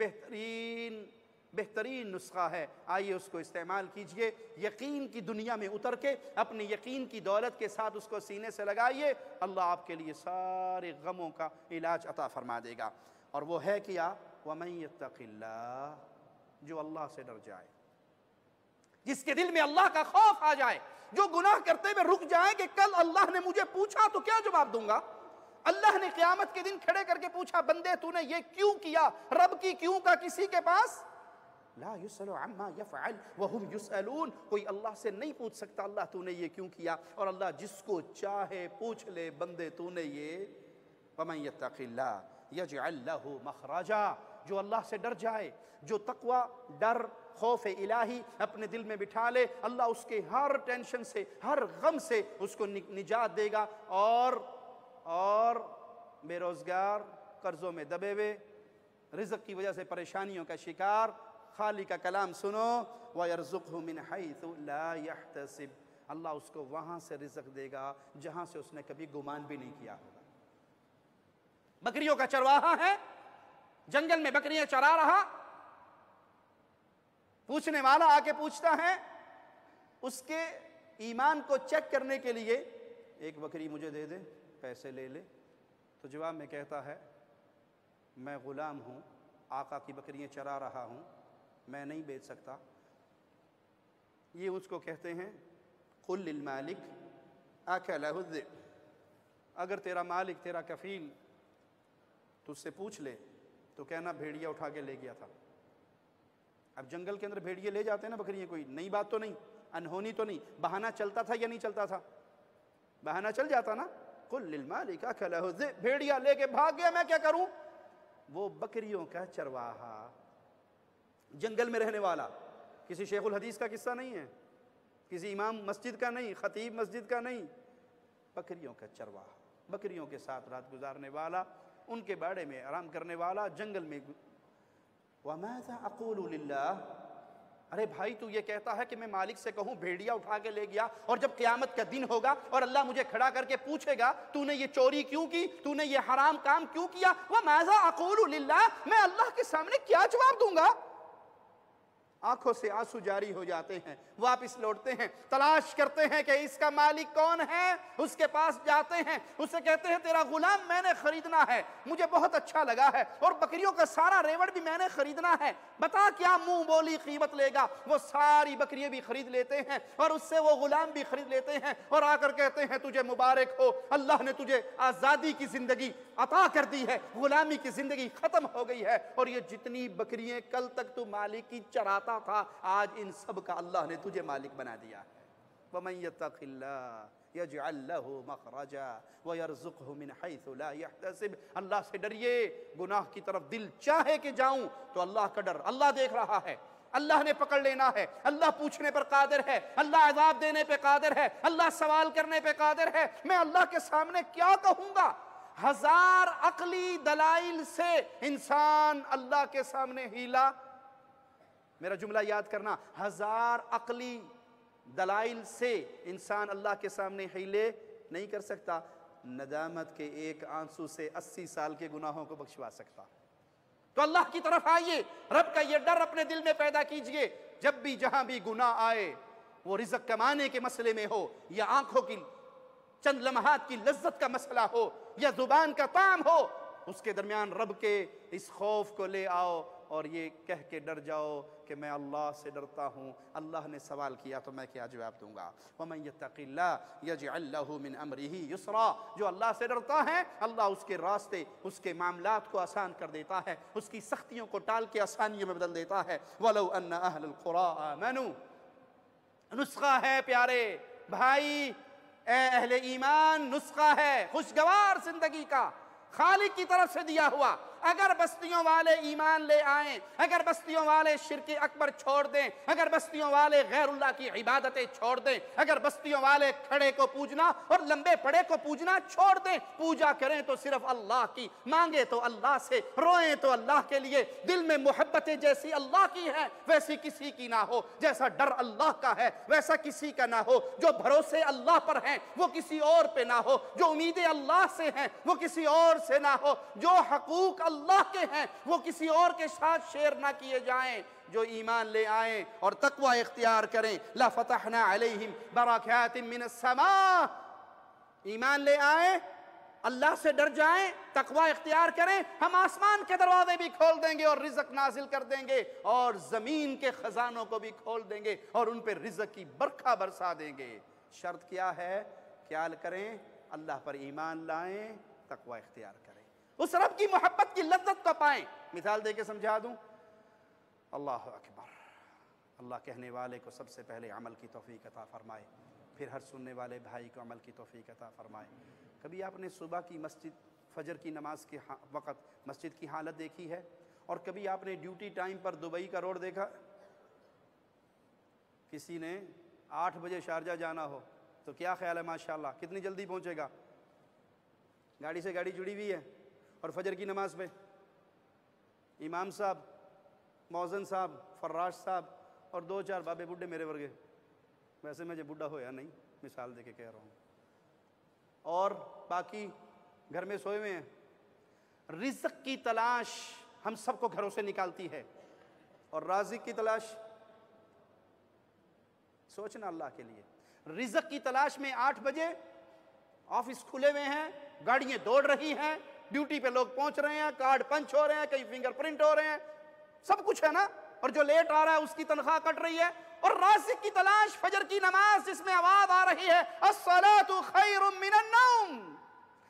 बेहतरीन नुस्खा है, आइए उसको इस्तेमाल कीजिए। यकीन की दुनिया में उतर के अपने यकीन की दौलत के साथ उसको सीने से लगाइए, अल्लाह आपके लिए सारे गमों का इलाज अता फरमा देगा। और वो है क्या? वमन यत्तक़िल्लाह, जो अल्लाह से डर जाए, जिसके दिल में अल्लाह का खौफ आ जाए, जो गुनाह करते हुए रुक जाए कि कल अल्लाह ने मुझे पूछा तो क्या जवाब दूंगा। अल्लाह ने क़यामत के दिन खड़े करके पूछा, बंदे तूने ये क्यों किया? रब की क्यों का किसी के पास ला युसअलु अम्मा यफ़अल व हुम युसअलून, कोई अल्लाह से नहीं पूछ सकता अल्लाह तूने ये क्यों किया। और अल्लाह जिसको चाहे पूछ ले, बंदे तूने ये, वमन यत्तक़िल्लाह यजअल लहू मख़रजा, जो अल्लाह से डर जाए, जो तक़वा, डर, खौफ इलाही अपने दिल में बिठा ले, अल्लाह उसके हर टेंशन से, हर गम से उसको निजात देगा। और बेरोज़गार, कर्ज़ों में दबे हुए, रिज़्क़ की वजह से परेशानियों का शिकार, खाली का कलाम सुनो, व यरज़ुक़हु मिन हैथु ला यहतसिब, अल्लाह उसको वहाँ से रिज़्क़ देगा जहाँ से उसने कभी गुमान भी नहीं किया होगा। बकरियों का चरवाहा है, जंगल में बकरियां चरा रहा, पूछने वाला आके पूछता है, उसके ईमान को चेक करने के लिए, एक बकरी मुझे दे दे, पैसे ले ले। तो जवाब में कहता है, मैं गुलाम हूँ, आका की बकरियां चरा रहा हूँ, मैं नहीं बेच सकता। ये उसको कहते हैं कुल लिल मालिक अकलहु ज़िब, अगर तेरा मालिक, तेरा कफील तुझसे पूछ ले तो कहना भेड़िया उठा के ले गया था। अब जंगल के अंदर भेड़िए ले जाते हैं ना बकरियां, कोई नई बात तो नहीं, अनहोनी तो नहीं, बहाना चलता था या नहीं चलता था? बहाना चल जाता ना। कुल लिल मालिक अकलहु ज़िब, भेड़िया लेके भाग गया, मैं क्या करूं? वो बकरियों का चरवाहा, जंगल में रहने वाला, किसी शेखुल हदीस का किस्सा नहीं है, किसी इमाम मस्जिद का नहीं, खतीब मस्जिद का नहीं, बकरियों का चरवाहा, बकरियों के साथ रात गुजारने वाला, उनके बाड़े में आराम करने वाला, जंगल में। वमाज़ा अक़ूलु लिल्लाह, अरे भाई, तू ये कहता है कि मैं मालिक से कहूं भेड़िया उठा के ले गया, और जब क़यामत का दिन होगा और अल्लाह मुझे खड़ा करके पूछेगा तूने ये चोरी क्यों की, तूने ये हराम काम क्यों किया, वह माज़ा अक़ूलु लिल्लाह, मैं अल्लाह के सामने क्या जवाब दूंगा। आंखों से आंसू जारी हो जाते हैं, वापिस लौटते हैं, तलाश करते हैं कि इसका मालिक कौन है, उसके पास जाते हैं, उससे कहते हैं तेरा गुलाम मैंने खरीदना है, मुझे बहुत अच्छा लगा है, और बकरियों का सारा रेवड़ भी मैंने खरीदना है, बता क्या मुंह बोली कीमत लेगा। वो सारी बकरियां भी खरीद लेते हैं और उससे वो गुलाम भी खरीद लेते हैं और आकर कहते हैं तुझे मुबारक हो, अल्लाह ने तुझे आज़ादी की जिंदगी अता कर दी है, गुलामी की जिंदगी खत्म हो गई है, और ये जितनी बकरियां कल तक तू मालिक की चराता था, आज इन सब का अल्लाह ने तुझे मालिक बना दिया है। वमन यत्तक़िल्लाह यजअल लहू मखरजा व यरज़ुक़हु मिन हैसु ला यहतसिब। अल्लाह से डरिए, गुनाह की तरफ दिल चाहे कि जाऊं तो अल्लाह का डर, अल्लाह देख रहा है, अल्लाह ने पकड़ लेना है, अल्लाह पूछने पर कादिर है, अल्लाह अज़ाब देने पे कादिर है, अल्लाह सवाल करने पे कादिर है। मैं अल्लाह के सामने क्या कहूंगा। हजार अकली दलाइल से इंसान अल्लाह के सामने हीला, मेरा जुमला याद करना, हजार अकली दलाइल से इंसान अल्लाह के सामने हीले नहीं कर सकता। नदामत के एक आंसू से 80 साल के गुनाहों को बख्शवा सकता। तो अल्लाह की तरफ आइए, रब का ये डर अपने दिल में पैदा कीजिए। जब भी जहां भी गुनाह आए, वो रिज़्क़ कमाने के मसले में हो, या आंखों की चंद लम्हात की लज्जत का मसला हो, या जुबान का ताम हो, उसके दरमियान रब के इस खौफ को ले आओ और ये कह के डर जाओ कि मैं अल्लाह से डरता हूँ, अल्लाह ने सवाल किया तो मैं क्या जवाब दूंगा। वमन यत्तक़िल्लाह यजअल लहू मिन अम्रिही युसरा, जो अल्लाह से डरता है अल्लाह उसके रास्ते, उसके मामलात को आसान कर देता है, उसकी सख्तियों को टाल के आसानियों में बदल देता है। वलौ अन्ना अहलुल क़ुरा आमनू, नुस्खा है प्यारे भाई, ए अहले ईमान, नुस्खा है खुशगवार जिंदगी का, खालिक की तरफ से दिया हुआ। अगर बस्तियों वाले ईमान ले आए, अगर बस्तियों वाले शिर्क अकबर छोड़ दें, अगर बस्तियों वाले गैरुल्लाह की इबादतें छोड़ दें, अगर बस्तियों वाले खड़े को पूजना और लंबे पड़े को पूजना छोड़ दें, पूजा करें तो सिर्फ अल्लाह की, मांगे तो अल्लाह से, रोएं तो अल्लाह के लिए, दिल में मोहब्बतें जैसी अल्लाह की है वैसी किसी की ना हो, जैसा डर अल्लाह का है वैसा किसी का ना हो, जो भरोसे अल्लाह पर हैं वो किसी और पे ना हो, जो उम्मीदें अल्लाह से हैं वो किसी और से ना हो, जो हकूक अल्लाह के हैं वो किसी और के साथ शेयर ना किए जाएं। जो ईमान ले आए और तकवा इख्तियार करें, ला फतहना अलैहिम बरकातिन मिनस समा, ईमान ले आए, अल्लाह से डर जाएं, तकवा इख्तियार करें, हम आसमान के दरवाजे भी खोल देंगे और रिज़्क़ नाजिल कर देंगे, और जमीन के खजानों को भी खोल देंगे और उन पर रिज़्क़ की बरखा बरसा देंगे। शर्त क्या है? क्या करें? अल्लाह पर ईमान लाएं, तकवा इख्तियार करें, उस रब की मोहब्बत की लज्जत को पाएं। मिसाल देके समझा दूं, अल्लाह अकबर। अल्लाह कहने वाले को सबसे पहले अमल की तौफीक अता फरमाए, फिर हर सुनने वाले भाई को अमल की तौफीक अता फरमाए। कभी आपने सुबह की मस्जिद, फजर की नमाज के वक़्त मस्जिद की हालत देखी है? और कभी आपने ड्यूटी टाइम पर दुबई का रोड देखा? किसी ने 8 बजे शारजा जाना हो तो क्या ख्याल है, माशाल्लाह कितनी जल्दी पहुंचेगा, गाड़ी से गाड़ी जुड़ी हुई है, और फजर की नमाज पे इमाम साहब, मौज़न साहब, फर्राश साहब और 2-4 बाबे बुढ़े मेरे वर्गे, वैसे मैं जो बुढ़ा होया नहीं, मिसाल दे के कह रहा हूँ, और बाकी घर में सोए हुए हैं। रिज़्क़ की तलाश हम सबको घरों से निकालती है, और राज़िक़ की तलाश, सोचना अल्लाह के लिए, रिज़्क़ की तलाश में 8 बजे ऑफिस खुले हुए हैं, गाड़ियां दौड़ रही हैं, ड्यूटी पे लोग पहुंच रहे हैं, कार्ड पंच हो रहे हैं, कई फिंगरप्रिंट हो रहे हैं, सब कुछ है ना, और जो लेट आ रहा है उसकी तनख्वाह कट रही है। और राज़िक़ की तलाश फजर की नमाज जिसमें आवाज आ रही है अस्सलातु खैरुम मिनन नौम,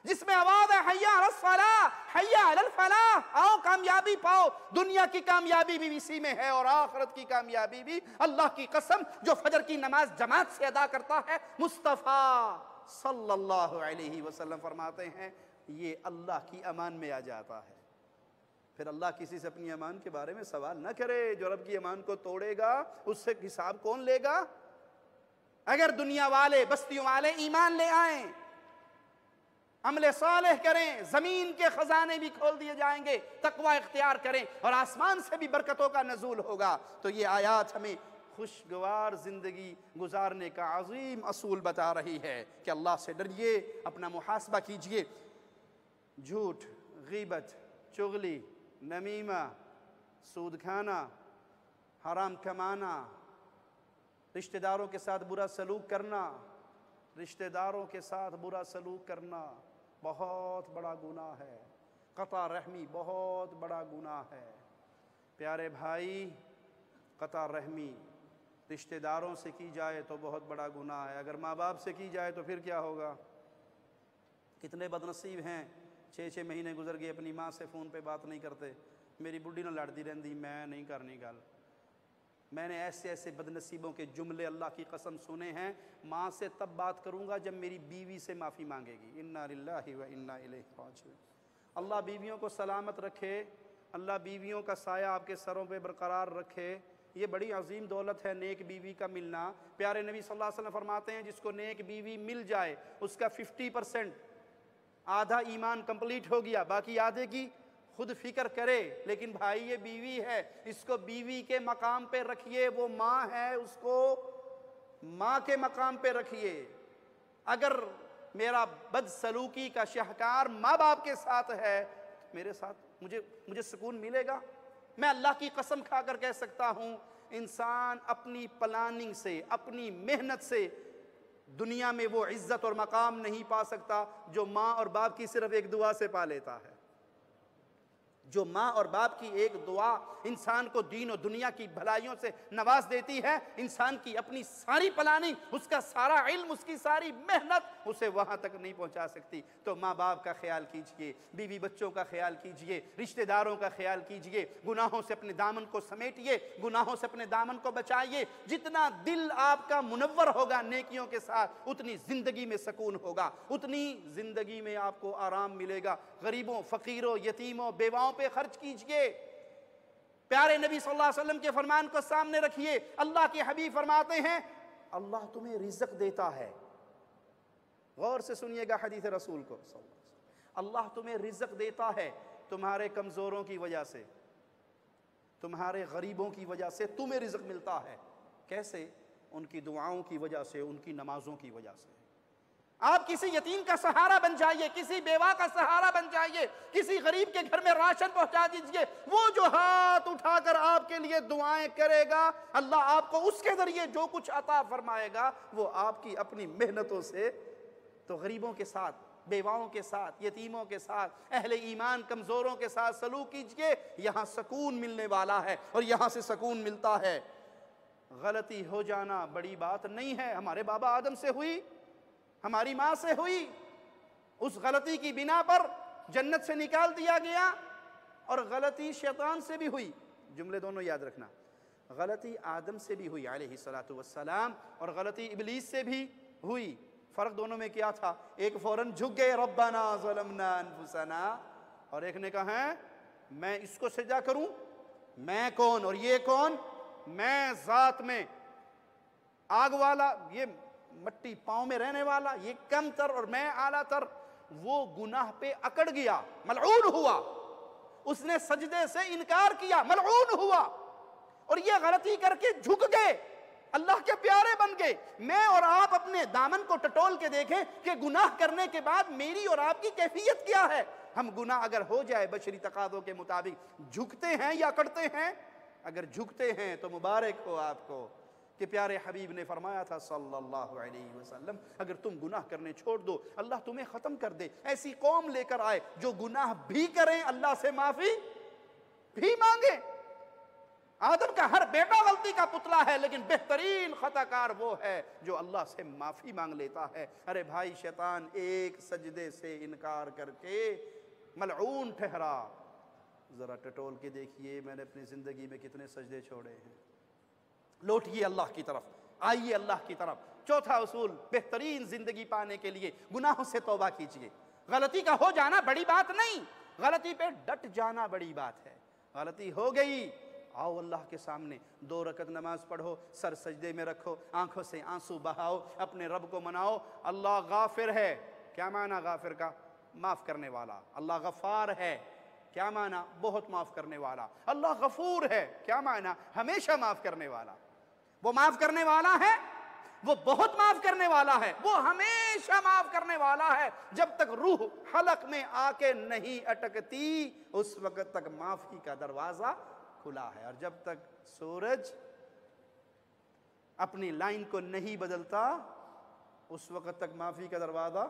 जिसमें आवाज है हय्या अलस फलाह हय्या अलल फलाह, आओ कामयाबी पाओ। दुनिया की कामयाबी भी इसी में है और आखिरत की कामयाबी भी। अल्लाह की कसम, जो फजर की नमाज जमात से अदा करता है, मुस्तफ़ा सल्लल्लाहु अलैहि वसल्लम फरमाते हैं ये अल्लाह की अमान में आ जाता है। फिर अल्लाह किसी से अपनी अमान के बारे में सवाल न करे। जो रब की अमान को तोड़ेगा उससे हिसाब कौन लेगा? अगर दुनिया वाले, बस्तियों वाले ईमान ले आए, अमले सालेह करें, ज़मीन के ख़ज़ाने भी खोल दिए जाएंगे, तक़वा इख्तियार करें और आसमान से भी बरकतों का नज़ूल होगा। तो ये आयात हमें खुशगवार ज़िंदगी गुजारने का अज़ीम असूल बता रही है कि अल्लाह से डरिए, अपना मुहासबा कीजिए। झूठ, गीबत, चुगली, नमीमा, सूद खाना, हराम कमाना, रिश्तेदारों के साथ बुरा सलूक करना, रिश्तेदारों के साथ बुरा सलूक करना बहुत बड़ा गुनाह है। क़ता रहमी बहुत बड़ा गुनाह है। प्यारे भाई, क़ता रहमी रिश्तेदारों से की जाए तो बहुत बड़ा गुनाह है। अगर माँ बाप से की जाए तो फिर क्या होगा? कितने बदनसीब हैं, 6-6 महीने गुजर गए, अपनी माँ से फ़ोन पे बात नहीं करते। मेरी बुढ़ी ना लड़ती रहती, मैं नहीं करनी गल। मैंने ऐसे ऐसे बदनसीबों के जुमले अल्लाह की कसम सुने हैं, माँ से तब बात करूँगा जब मेरी बीवी से माफ़ी मांगेगी। इन्ना लिल्लाहि व इन्ना इलैहि राजिऊन। अल्लाह बीवियों को सलामत रखे, अल्लाह बीवियों का साया आपके सरों पे बरकरार रखे। ये बड़ी अजीम दौलत है नेक बीवी का मिलना। प्यारे नबी सल्लल्लाहु अलैहि वसल्लम फरमाते हैं, जिसको नेक बीवी मिल जाए उसका 50%, आधा ईमान कंप्लीट हो गया, बाकी आधे की खुद फिक्र करे। लेकिन भाई ये बीवी है, इसको बीवी के मकाम पे रखिए। वो माँ है, उसको माँ के मकाम पे रखिए। अगर मेरा बदसलूकी का शाहकार माँ बाप के साथ है, मेरे साथ मुझे सुकून मिलेगा? मैं अल्लाह की कसम खाकर कह सकता हूँ, इंसान अपनी प्लानिंग से, अपनी मेहनत से दुनिया में वो इज्जत और मकाम नहीं पा सकता जो माँ और बाप की सिर्फ एक दुआ से पा लेता है। जो माँ और बाप की एक दुआ इंसान को दीन और दुनिया की भलाइयों से नवाज देती है। इंसान की अपनी सारी प्लानिंग, उसका सारा इल्म, उसकी सारी मेहनत उसे वहाँ तक नहीं पहुँचा सकती। तो माँ बाप का ख्याल कीजिए, बीवी बच्चों का ख्याल कीजिए, रिश्तेदारों का ख्याल कीजिए। गुनाहों से अपने दामन को समेटिए, गुनाहों से अपने दामन को बचाइए। जितना दिल आपका मुनव्वर होगा नेकियों के साथ, उतनी ज़िंदगी में सुकून होगा, उतनी ज़िंदगी में आपको आराम मिलेगा। गरीबों, फ़कीरों, यतीमों, बेवाओं पे खर्च कीजिए। प्यारे नबी सल्लल्लाहु अलैहि वसल्लम के फरमान को सामने रखिए। अल्लाह के हबीब फरमाते हैं, अल्लाह तुम्हें रिज़्क़ देता है। गौर से सुनिएगा हदीस रसूल को। अल्लाह तुम्हें रिज़्क़ देता है तुम्हारे कमज़ोरों की वजह से, तुम्हारे गरीबों की वजह से तुम्हें रिज़्क़ मिलता है। कैसे? उनकी दुआओं की वजह से, उनकी नमाजों की वजह से। आप किसी यतीम का सहारा बन जाइए, किसी बेवा का सहारा बन जाइए, किसी गरीब के घर में राशन पहुंचा दीजिए। वो जो हाथ उठाकर आपके लिए दुआएं करेगा, अल्लाह आपको उसके जरिए जो कुछ अता फरमाएगा वो आपकी अपनी मेहनतों से। तो गरीबों के साथ, बेवाओं के साथ, यतीमों के साथ, अहले ईमान कमज़ोरों के साथ सलूक कीजिए। यहाँ सुकून मिलने वाला है और यहाँ से सुकून मिलता है। गलती हो जाना बड़ी बात नहीं है। हमारे बाबा आदम से हुई, हमारी माँ से हुई, उस गलती की बिना पर जन्नत से निकाल दिया गया। और गलती शैतान से भी हुई, जुमले दोनों याद रखना। गलती आदम से भी हुई अलैहिस्सलातु वस्सलाम, और गलती इब्लीस से भी हुई। फ़र्क दोनों में क्या था? एक फ़ौरन झुक गए, रब्बना ज़लमना अनफुसना, और एक ने कहा है मैं इसको सजदा करूं। मैं कौन और ये कौन? मैं ज़ात में आग वाला, ये मट्टी पाँव में रहने वाला, ये कम तर और मैं आला तर। वो गुनाह पे अकड़ गया, मलऊन हुआ। उसने सजदे से इनकार किया, मलऊन हुआ। और ये गलती करके झुक गए, अल्लाह के प्यारे बन गए। मैं और आप अपने दामन को टटोल के देखें कि गुनाह करने के बाद मेरी और आपकी कैफियत क्या है। हम गुनाह अगर हो जाए बशरी तकाज़ों के मुताबिक, झुकते हैं या अकड़ते हैं? अगर झुकते हैं तो मुबारक हो आपको कि प्यारे हबीब ने फरमाया था सल्लल्लाहु अलैहि वसल्लम, अगर तुम गुनाह करने छोड़ दो अल्लाह तुम्हें ख़त्म कर दे। ऐसी कौम लेकर आए जो गुनाह भी करें, अल्लाह से माफ़ी भी मांगे। आदम का हर बेटा गलती का पुतला है, लेकिन बेहतरीन खताकार वो है जो अल्लाह से माफ़ी मांग लेता है। अरे भाई, शैतान एक सजदे से इनकार करके मलऊन ठहरा। ज़रा टटोल के देखिए, मैंने अपनी ज़िंदगी में कितने सजदे छोड़े हैं। लौटिए अल्लाह की तरफ, आइए अल्लाह की तरफ। चौथा उसूल, बेहतरीन ज़िंदगी पाने के लिए गुनाहों से तौबा कीजिए। गलती का हो जाना बड़ी बात नहीं, गलती पे डट जाना बड़ी बात है। गलती हो गई, आओ अल्लाह के सामने, 2 रकत नमाज पढ़ो, सर सजदे में रखो, आंखों से आंसू बहाओ, अपने रब को मनाओ। अल्लाह गाफिर है। क्या माना गाफिर का? माफ करने वाला। अल्लाह गफ़ार है, क्या माना? बहुत माफ करने वाला। अल्लाह गफूर है, क्या माना? हमेशा माफ करने वाला। वो माफ करने वाला है, वो बहुत माफ करने वाला है, वो हमेशा माफ करने वाला है। जब तक रूह हलक में आके नहीं अटकती उस वक्त तक माफी का दरवाजा खुला है, और जब तक सूरज अपनी लाइन को नहीं बदलता उस वक्त तक माफी का दरवाजा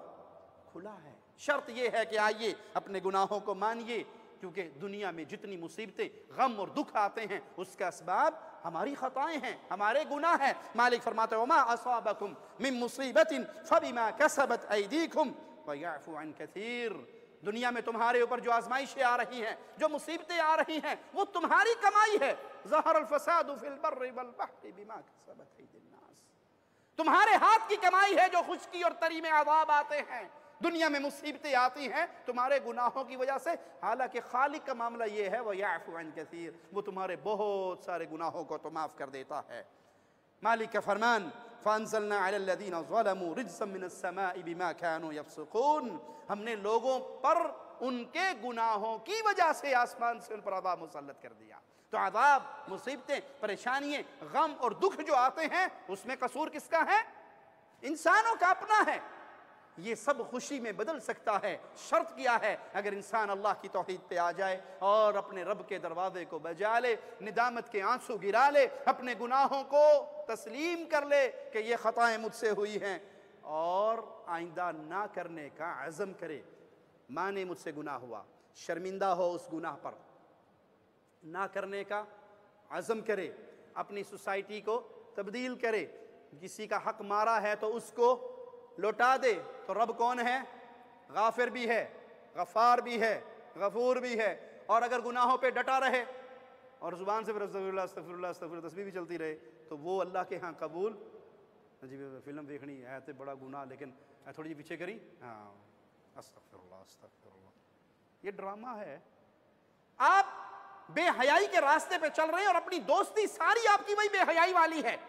खुला है। शर्त यह है कि आइए अपने गुनाहों को मानिए, क्योंकि दुनिया में जितनी मुसीबतें, गम और दुख आते हैं उसका असबाब हमारी खताएं हैं, हमारे गुनाह हैं। मालिक फरमाते हैं वमा असाबकुम मिन मुसीबतिन फबिमा कसबत ऐदीकुम वयअफु अन कसीर। दुनिया में तुम्हारे ऊपर जो आजमाइशें आ रही हैं, जो मुसीबतें आ रही हैं, वो तुम्हारी कमाई है। ज़हरल फसादु फिल बर्रि वल बहरि बिमा कसबत ऐदिन नास। तुम्हारे हाथ की कमाई है जो खुशकी और तरी में अज़ाब आते हैं, दुनिया में मुसीबतें आती हैं तुम्हारे गुनाहों की वजह से। हालांकि खालिक का मामला ये है वह याफू अन कसीर, वो तुम्हारे बहुत सारे गुनाहों को तो माफ कर देता है। मालिक का फरमान फअंज़लना अला लज़ीना ज़लमू रिज्ज़म मिनस समाई बिमा कानू यफ़सुकून। हमने लोगों पर उनके गुनाहों की वजह से आसमान से उन पर अज़ाब मुसल्लत कर दिया। तो अज़ाब, मुसीबतें, परेशानियां, गम और दुख जो आते हैं उसमें कसूर किसका है? इंसानों का अपना है। ये सब खुशी में बदल सकता है। शर्त क्या है? अगर इंसान अल्लाह की तौहीद पे आ जाए और अपने रब के दरवाजे को बजा ले, निदामत के आंसू गिरा ले, अपने गुनाहों को तस्लीम कर ले कि ये खताएं मुझसे हुई हैं और आइंदा ना करने का अज़म करे। माने मुझसे गुनाह हुआ, शर्मिंदा हो उस गुनाह पर, ना करने का अज़म करे, अपनी सोसाइटी को तब्दील करे। किसी का हक मारा है तो उसको लौटा दे। तो रब कौन है? गाफिर भी है, गफ़ार भी है, गफूर भी है। और अगर गुनाहों पे डटा रहे और ज़ुबान से फिर अस्तगफिरुल्लाह अस्तगफिरुल्लाह अस्तगफिरुल्लाह तस्बीह भी चलती रहे तो वो अल्लाह के यहाँ कबूल। जी फिल्म देखनी है तो बड़ा गुनाह, लेकिन थोड़ी जी पीछे करी, हाँ अस्तगफिरुल्लाह अस्तगफिरुल्लाह, ये ड्रामा है। आप बेहयाई के रास्ते पे चल रहे हैं और अपनी दोस्ती सारी आपकी वही बेहयाई वाली है।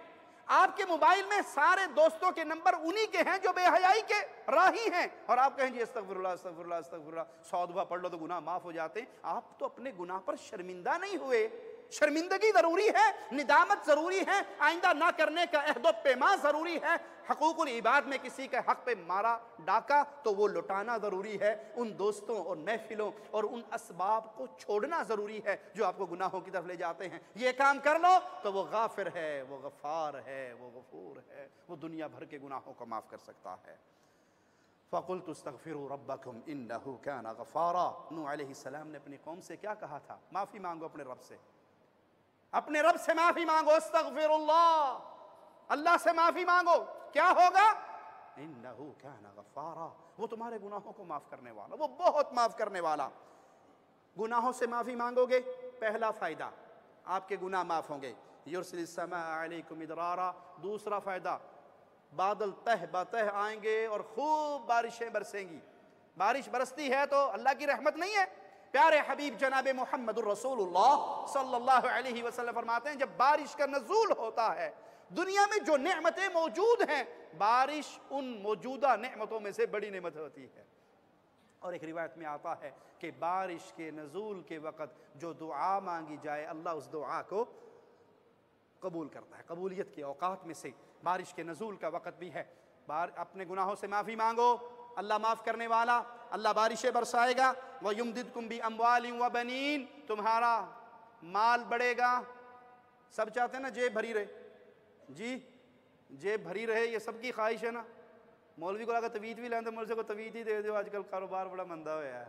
आपके मोबाइल में सारे दोस्तों के नंबर उन्हीं के हैं जो बेहयाई के राही हैं, और आप कहें जी अस्तगफिरुल्लाह अस्तगफिरुल्लाह अस्तगफिरुल्लाह, 100 दफा पढ़ लो तो गुनाह माफ हो जाते हैं। आप तो अपने गुनाह पर शर्मिंदा नहीं हुए। शर्मिंदगी जरूरी है, निदामत जरूरी है, आइंदा ना करने का अहद पैमा जरूरी है। हकूकुल इबाद में किसी के हक पे मारा डाका तो वो लुटाना जरूरी है। उन दोस्तों और महफिलों और उन असबाब को छोड़ना जरूरी है जो आपको गुनाहों की तरफ ले जाते हैं। ये काम कर लो तो वो गाफिर है, वो गफार है, वो गफूर है, वो दुनिया भर के गुनाहों को माफ कर सकता है। फ़क़ुल्तु अस्तग़फ़िरू रब्बकुम इन्नहु काना गफ़ारा। नूह अलैहिस्सलाम ने अपनी कौम से क्या कहा था? माफी मांगो अपने रब से, अपने रब से माफी मांगो। अस्तग़फिरुल्लाह, अल्लाह से माफी मांगो। क्या होगा? इन्नहु काना गफ़ारा, वो तुम्हारे गुनाहों को माफ करने वाला, वो बहुत माफ करने वाला। गुनाहों से माफी मांगोगे, पहला फायदा आपके गुनाह माफ होंगे। युरसिलिस समा अलैकुम मिदरारा, दूसरा फायदा बादल तह बतह आएंगे और खूब बारिशें बरसेंगी। बारिश बरसती है तो अल्लाह की रहमत नहीं है। प्यारे हबीब जनाब मुहम्मदुर रसूलुल्लाह सल्लल्लाहु अलैहि वसल्लम फरमाते हैं जब बारिश का नज़ूल होता है, दुनिया में जो नेमतें मौजूद हैं, बारिश उन मौजूदा नेमतों में से बड़ी नेमत होती है। और एक रिवायत में आता है कि बारिश के नज़ूल के वक़्त जो दुआ मांगी जाए अल्लाह उस दुआ को कबूल करता है। कबूलियत के औकात में से बारिश के नज़ूल का वक़्त भी है। अपने गुनाहों से माफ़ी मांगो, अल्लाह माफ़ करने वाला, अल्लाह बारिशें बरसाएगा। व युमदिदकुम बि अम्वालिन व बनीन, तुम्हारा माल बढ़ेगा। सब चाहते हैं ना जेब भरी रहे, जी जेब भरी रहे, ये सबकी ख्वाहिश है ना। मौलवी को अगर तवीज़ भी लें तो मुझसे को तवीज़ ही दे दो, आजकल कारोबार बड़ा मंदा हुआ है।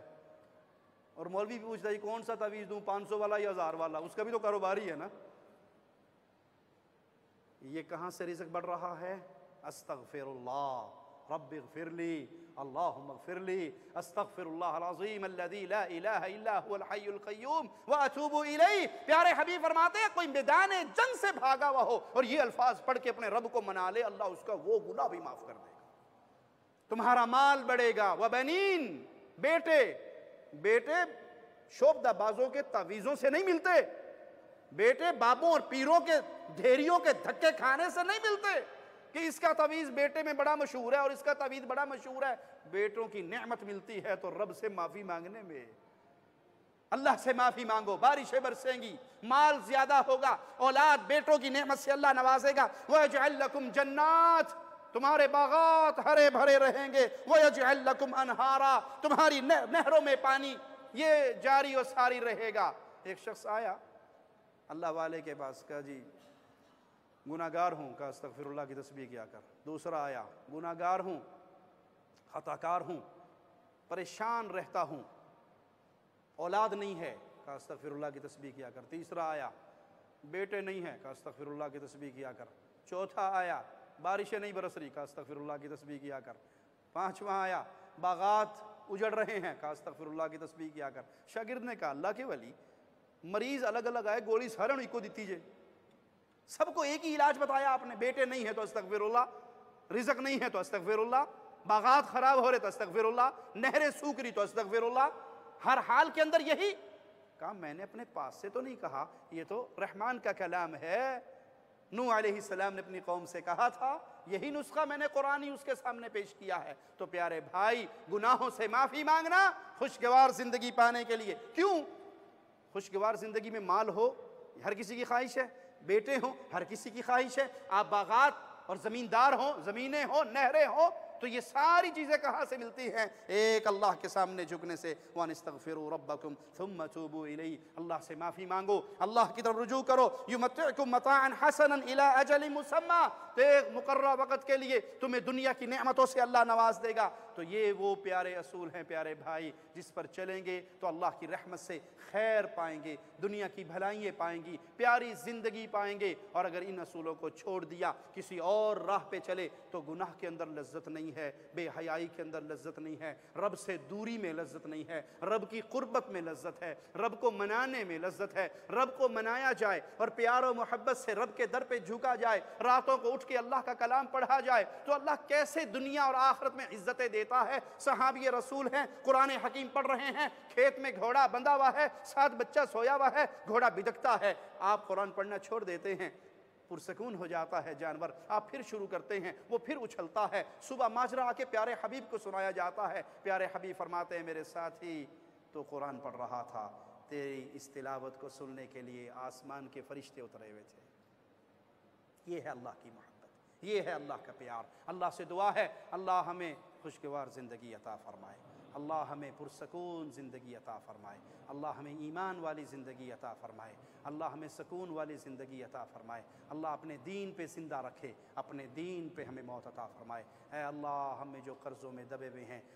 और मौलवी भी पूछता है कौन सा तवीज़ दूँ, 500 वाला या 1000 वाला, उसका भी तो कारोबार ही है ना। ये कहाँ से रिज़्क़ बढ़ रहा है? अस्तग़फिरुल्लाह रब्बिग़फिरली अल्लाहुम्मग़फिरली अस्तग़फिरुल्लाहल अज़ीम अल्लज़ी ला इलाहा इल्ला हुवल हय्युल क़य्यूम व अतूबु इलैहि। प्यारे हबीब फरमाते हैं कोई मैदान जंग से भागा हुआ हो और ये अल्फाज पढ़ के अपने रब को मना ले, अल्लाह उसका वो गुनाह भी माफ़ कर देगा। तुम्हारा माल बढ़ेगा। व बनीन, बेटे, बेटे शोबदाबाजों के तावीज़ों से नहीं मिलते, बेटे बाबों और पीरों के ढेरियों के धक्के खाने से नहीं मिलते, कि इसका तवीज़ बेटे में बड़ा मशहूर है और इसका तवीज़ बड़ा मशहूर है। बेटों की नेमत मिलती है तो रब से माफ़ी मांगने में। अल्लाह से माफ़ी मांगो, बारिशें बरसेंगी, माल ज़्यादा होगा, औलाद बेटों की नेमत से अल्लाह नवाजेगा। वयजअल लकुम जन्नात, तुम्हारे बागात हरे भरे रहेंगे। वयजअल लकुम अनहारा, तुम्हारी नहरों में पानी ये जारी और सारी रहेगा। एक शख्स आया अल्लाह वाले के पास, कहा जी गुनाहगार हूँ, कहा अस्तगफिरुल्लाह की तस्बीह किया कर। दूसरा आया, गुनाहगार हूँ, खताकार हूँ, परेशान रहता हूँ, औलाद नहीं है, कहा अस्तगफिरुल्लाह की तस्बीह किया कर। तीसरा आया, बेटे नहीं है, कहा अस्तगफिरुल्लाह की तस्बीह किया कर। चौथा आया, बारिशें नहीं बरस रही, कहा अस्तगफिरुल्लाह की तस्बीह किया कर। पांचवा आया, बागात उजड़ रहे हैं, कहा अस्तगफिरुल्लाह की तस्बीह किया कर। शागिर्द ने कहा अल्लाह के वली, मरीज अलग अलग आए, गोली सारण को दी दीजिए, सबको एक ही इलाज बताया आपने। बेटे नहीं है तो अस्तगफिरुल्लाह, रिज़्क नहीं है तो अस्तगफिरुल्लाह, बागात खराब हो रहे तो अस्तगफिरुल्लाह, नहरें सूख रही तो अस्तगफिरुल्लाह, हर हाल के अंदर यही। कहा मैंने अपने पास से तो नहीं कहा, ये तो रहमान का कलाम है। नूह अलैहिस्सलाम ने अपनी कौम से कहा था, यही नुस्खा मैंने कुरान ही उसके सामने पेश किया है। तो प्यारे भाई, गुनाहों से माफ़ी मांगना खुशगवार ज़िंदगी पाने के लिए। क्यों? खुशगवार ज़िंदगी में माल हो हर किसी की ख्वाहिश है, बेटे हो हर किसी की ख्वाहिश है, आप बागात और ज़मींदार हो, ज़मीनें हो, नहरें हो, तो ये सारी चीज़ें कहाँ से मिलती हैं? एक अल्लाह के सामने झुकने से। वनिस्तगफिरू रब्बकुम सुम्मा तूबू इलैहि, अल्लाह से माफ़ी मांगो, अल्लाह की तरफ रुजू करो। युमत्तिउकुम मताअन हसनन इला अजलिन मुसम्मा, तो एक मुकर्रर वक़्त के लिए तुम्हें दुनिया की नेमतों से अल्लाह नवाज देगा। तो ये वो प्यारे असूल हैं प्यारे भाई, जिस पर चलेंगे तो अल्लाह की रहमत से खैर पाएंगे, दुनिया की भलाइयाँ पाएंगी, प्यारी ज़िंदगी पाएंगे। और अगर इन असूलों को छोड़ दिया, किसी और राह पे चले, तो गुनाह के अंदर लज्जत नहीं है, बेहयाई के अंदर लज्जत नहीं है, रब से दूरी में लज्जत नहीं है, रब की कुर्बत में लज्जत है, रब को मनाने में लज्जत है। रब को मनाया जाए और प्यार और मोहब्बत से रब के दर पे झुका जाए, रातों को उठ के अल्लाह का कलाम पढ़ा जाए, तो अल्लाह कैसे दुनिया और आखिरत में इज्जतें देता है। सहाबी रसूल हैं, कुरान हकीम पढ़ रहे हैं, खेत में घोड़ा बंधा हुआ है, साथ बच्चा सोया हुआ है, घोड़ा बिदकता है, आप कुरान पढ़ना छोड़ देते हैं, पुरसकून हो जाता है जानवर, आप फिर शुरू करते हैं, वो फिर उछलता है। सुबह माजरा आके प्यारे हबीब को सुनाया जाता है, प्यारे हबीब फरमाते हैं मेरे साथी तो कुरान पढ़ रहा था, तेरी इस तिलावत को सुनने के लिए आसमान के फरिश्ते उतरे हुए थे। ये है अल्लाह की मोहब्बत, ये है अल्लाह का प्यार। अल्लाह से दुआ है अल्लाह हमें खुशगवार ज़िंदगी अता फ़रमाए, अल्लाह हमें पुरसकून ज़िंदगी अता फ़रमाए, अल्लाह हमें ईमान वाली ज़िंदगी अता फ़रमाए, अल्लाह हमें सुकून वाली ज़िंदगी अता फ़रमाए, अल्लाह अपने दीन पे ज़िंदा रखे, अपने दीन पे हमें मौत अता फ़रमाए। ऐ अल्लाह हमें जो कर्ज़ों में दबे हुए हैं,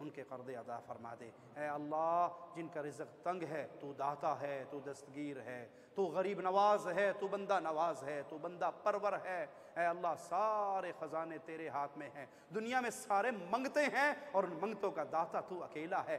उनके कर्ज़े अदा फ़रमा दे। ऐ अल्लाह जिनका रिज़्क़ तंग है, तू दाता है, तू दस्तगीर है, तू गरीब नवाज है, तू बंदा नवाज है, तू बंदा परवर है। ऐ अल्लाह सारे ख़जाने तेरे हाथ में हैं, दुनिया में सारे मंगते हैं और उन मंगतों का दाता तू अकेला है।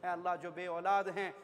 ऐ अल्लाह जो बे औलाद हैं,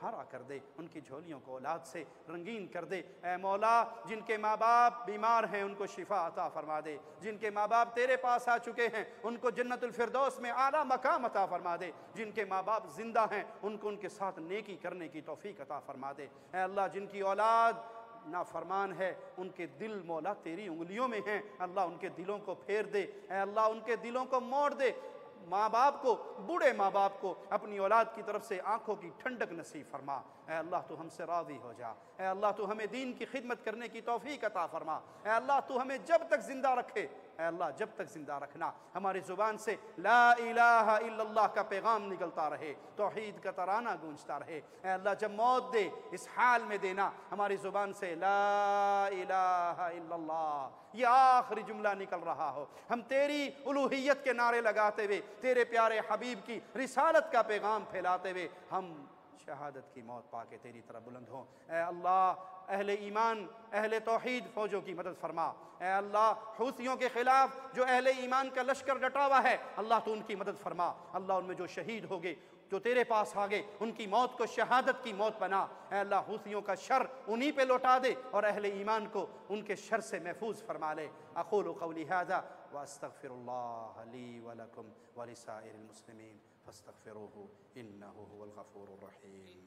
हरा कर दे, उनकी झोलियों को औलाद से रंगीन कर दे। ऐ मौला जिनके माँ बाप बीमार हैं उनको शिफा अता फ़रमा दे, जिनके माँ बाप तेरे पास आ चुके हैं उनको जन्नतुल फिरदौस में आला मकाम अता फ़रमा दे, जिनके माँ बाप जिंदा हैं उनको उनके साथ नेकी करने की तौफीक अता फ़रमा दे। ऐ अल्लाह जिनकी औलाद नाफरमान है, उनके दिल मौला तेरी उंगलियों में हैं, अल्लाह उनके दिलों को फेर दे। ऐ अल्लाह उनके दिलों को मोड़ दे। माँ बाप को, बूढ़े माँ बाप को अपनी औलाद की तरफ से आंखों की ठंडक नसीब फरमा। ऐ अल्लाह तू हमसे राज़ी हो जा। ऐ अल्लाह तू हमें दीन की खिदमत करने की तौफीक अता फरमा। ऐ अल्लाह तू हमें जब तक जिंदा रखे, ऐ अल्लाह जब तक जिंदा रखना, हमारी ज़ुबान से ला इलाहा इल्लल्लाह का पैगाम निकलता रहे, तौहीद का तराना गूंजता रहे। ऐ अल्लाह जब मौत दे इस हाल में देना, हमारी ज़ुबान से ला इलाहा इल्लल्लाह ये आखिरी जुमला निकल रहा हो, हम तेरी उलूहियत के नारे लगाते हुए, तेरे प्यारे हबीब की रिसालत का पैगाम फैलाते हुए हम शहादत की मौत पाके तेरी तरफ बुलंद हों। ऐ अल्लाह अहले ईमान, अहले तौहीद फ़ौजों की मदद फरमा। ऐ अल्लाह हूसियों के ख़िलाफ़ जो अहले ईमान का लश्कर डटा हुआ है, अल्लाह तो उनकी मदद फरमा। अल्लाह उनमें जो शहीद हो गए, जो तेरे पास आ गए, उनकी मौत को शहादत की मौत बना। ऐ अल्लाह हूसियों का शर उन्हीं पे लौटा दे और अहले ईमान को उनके शर से महफूज फरमा ले। अक़ूलु क़ौली हाज़ा व अस्तग़फ़िरुल्लाह ली व लकुम व लिसाइरिल मुस्लिमीन फस्तग़फ़िरूहु इन्नहु हुवल गफ़ूरुर रहीम।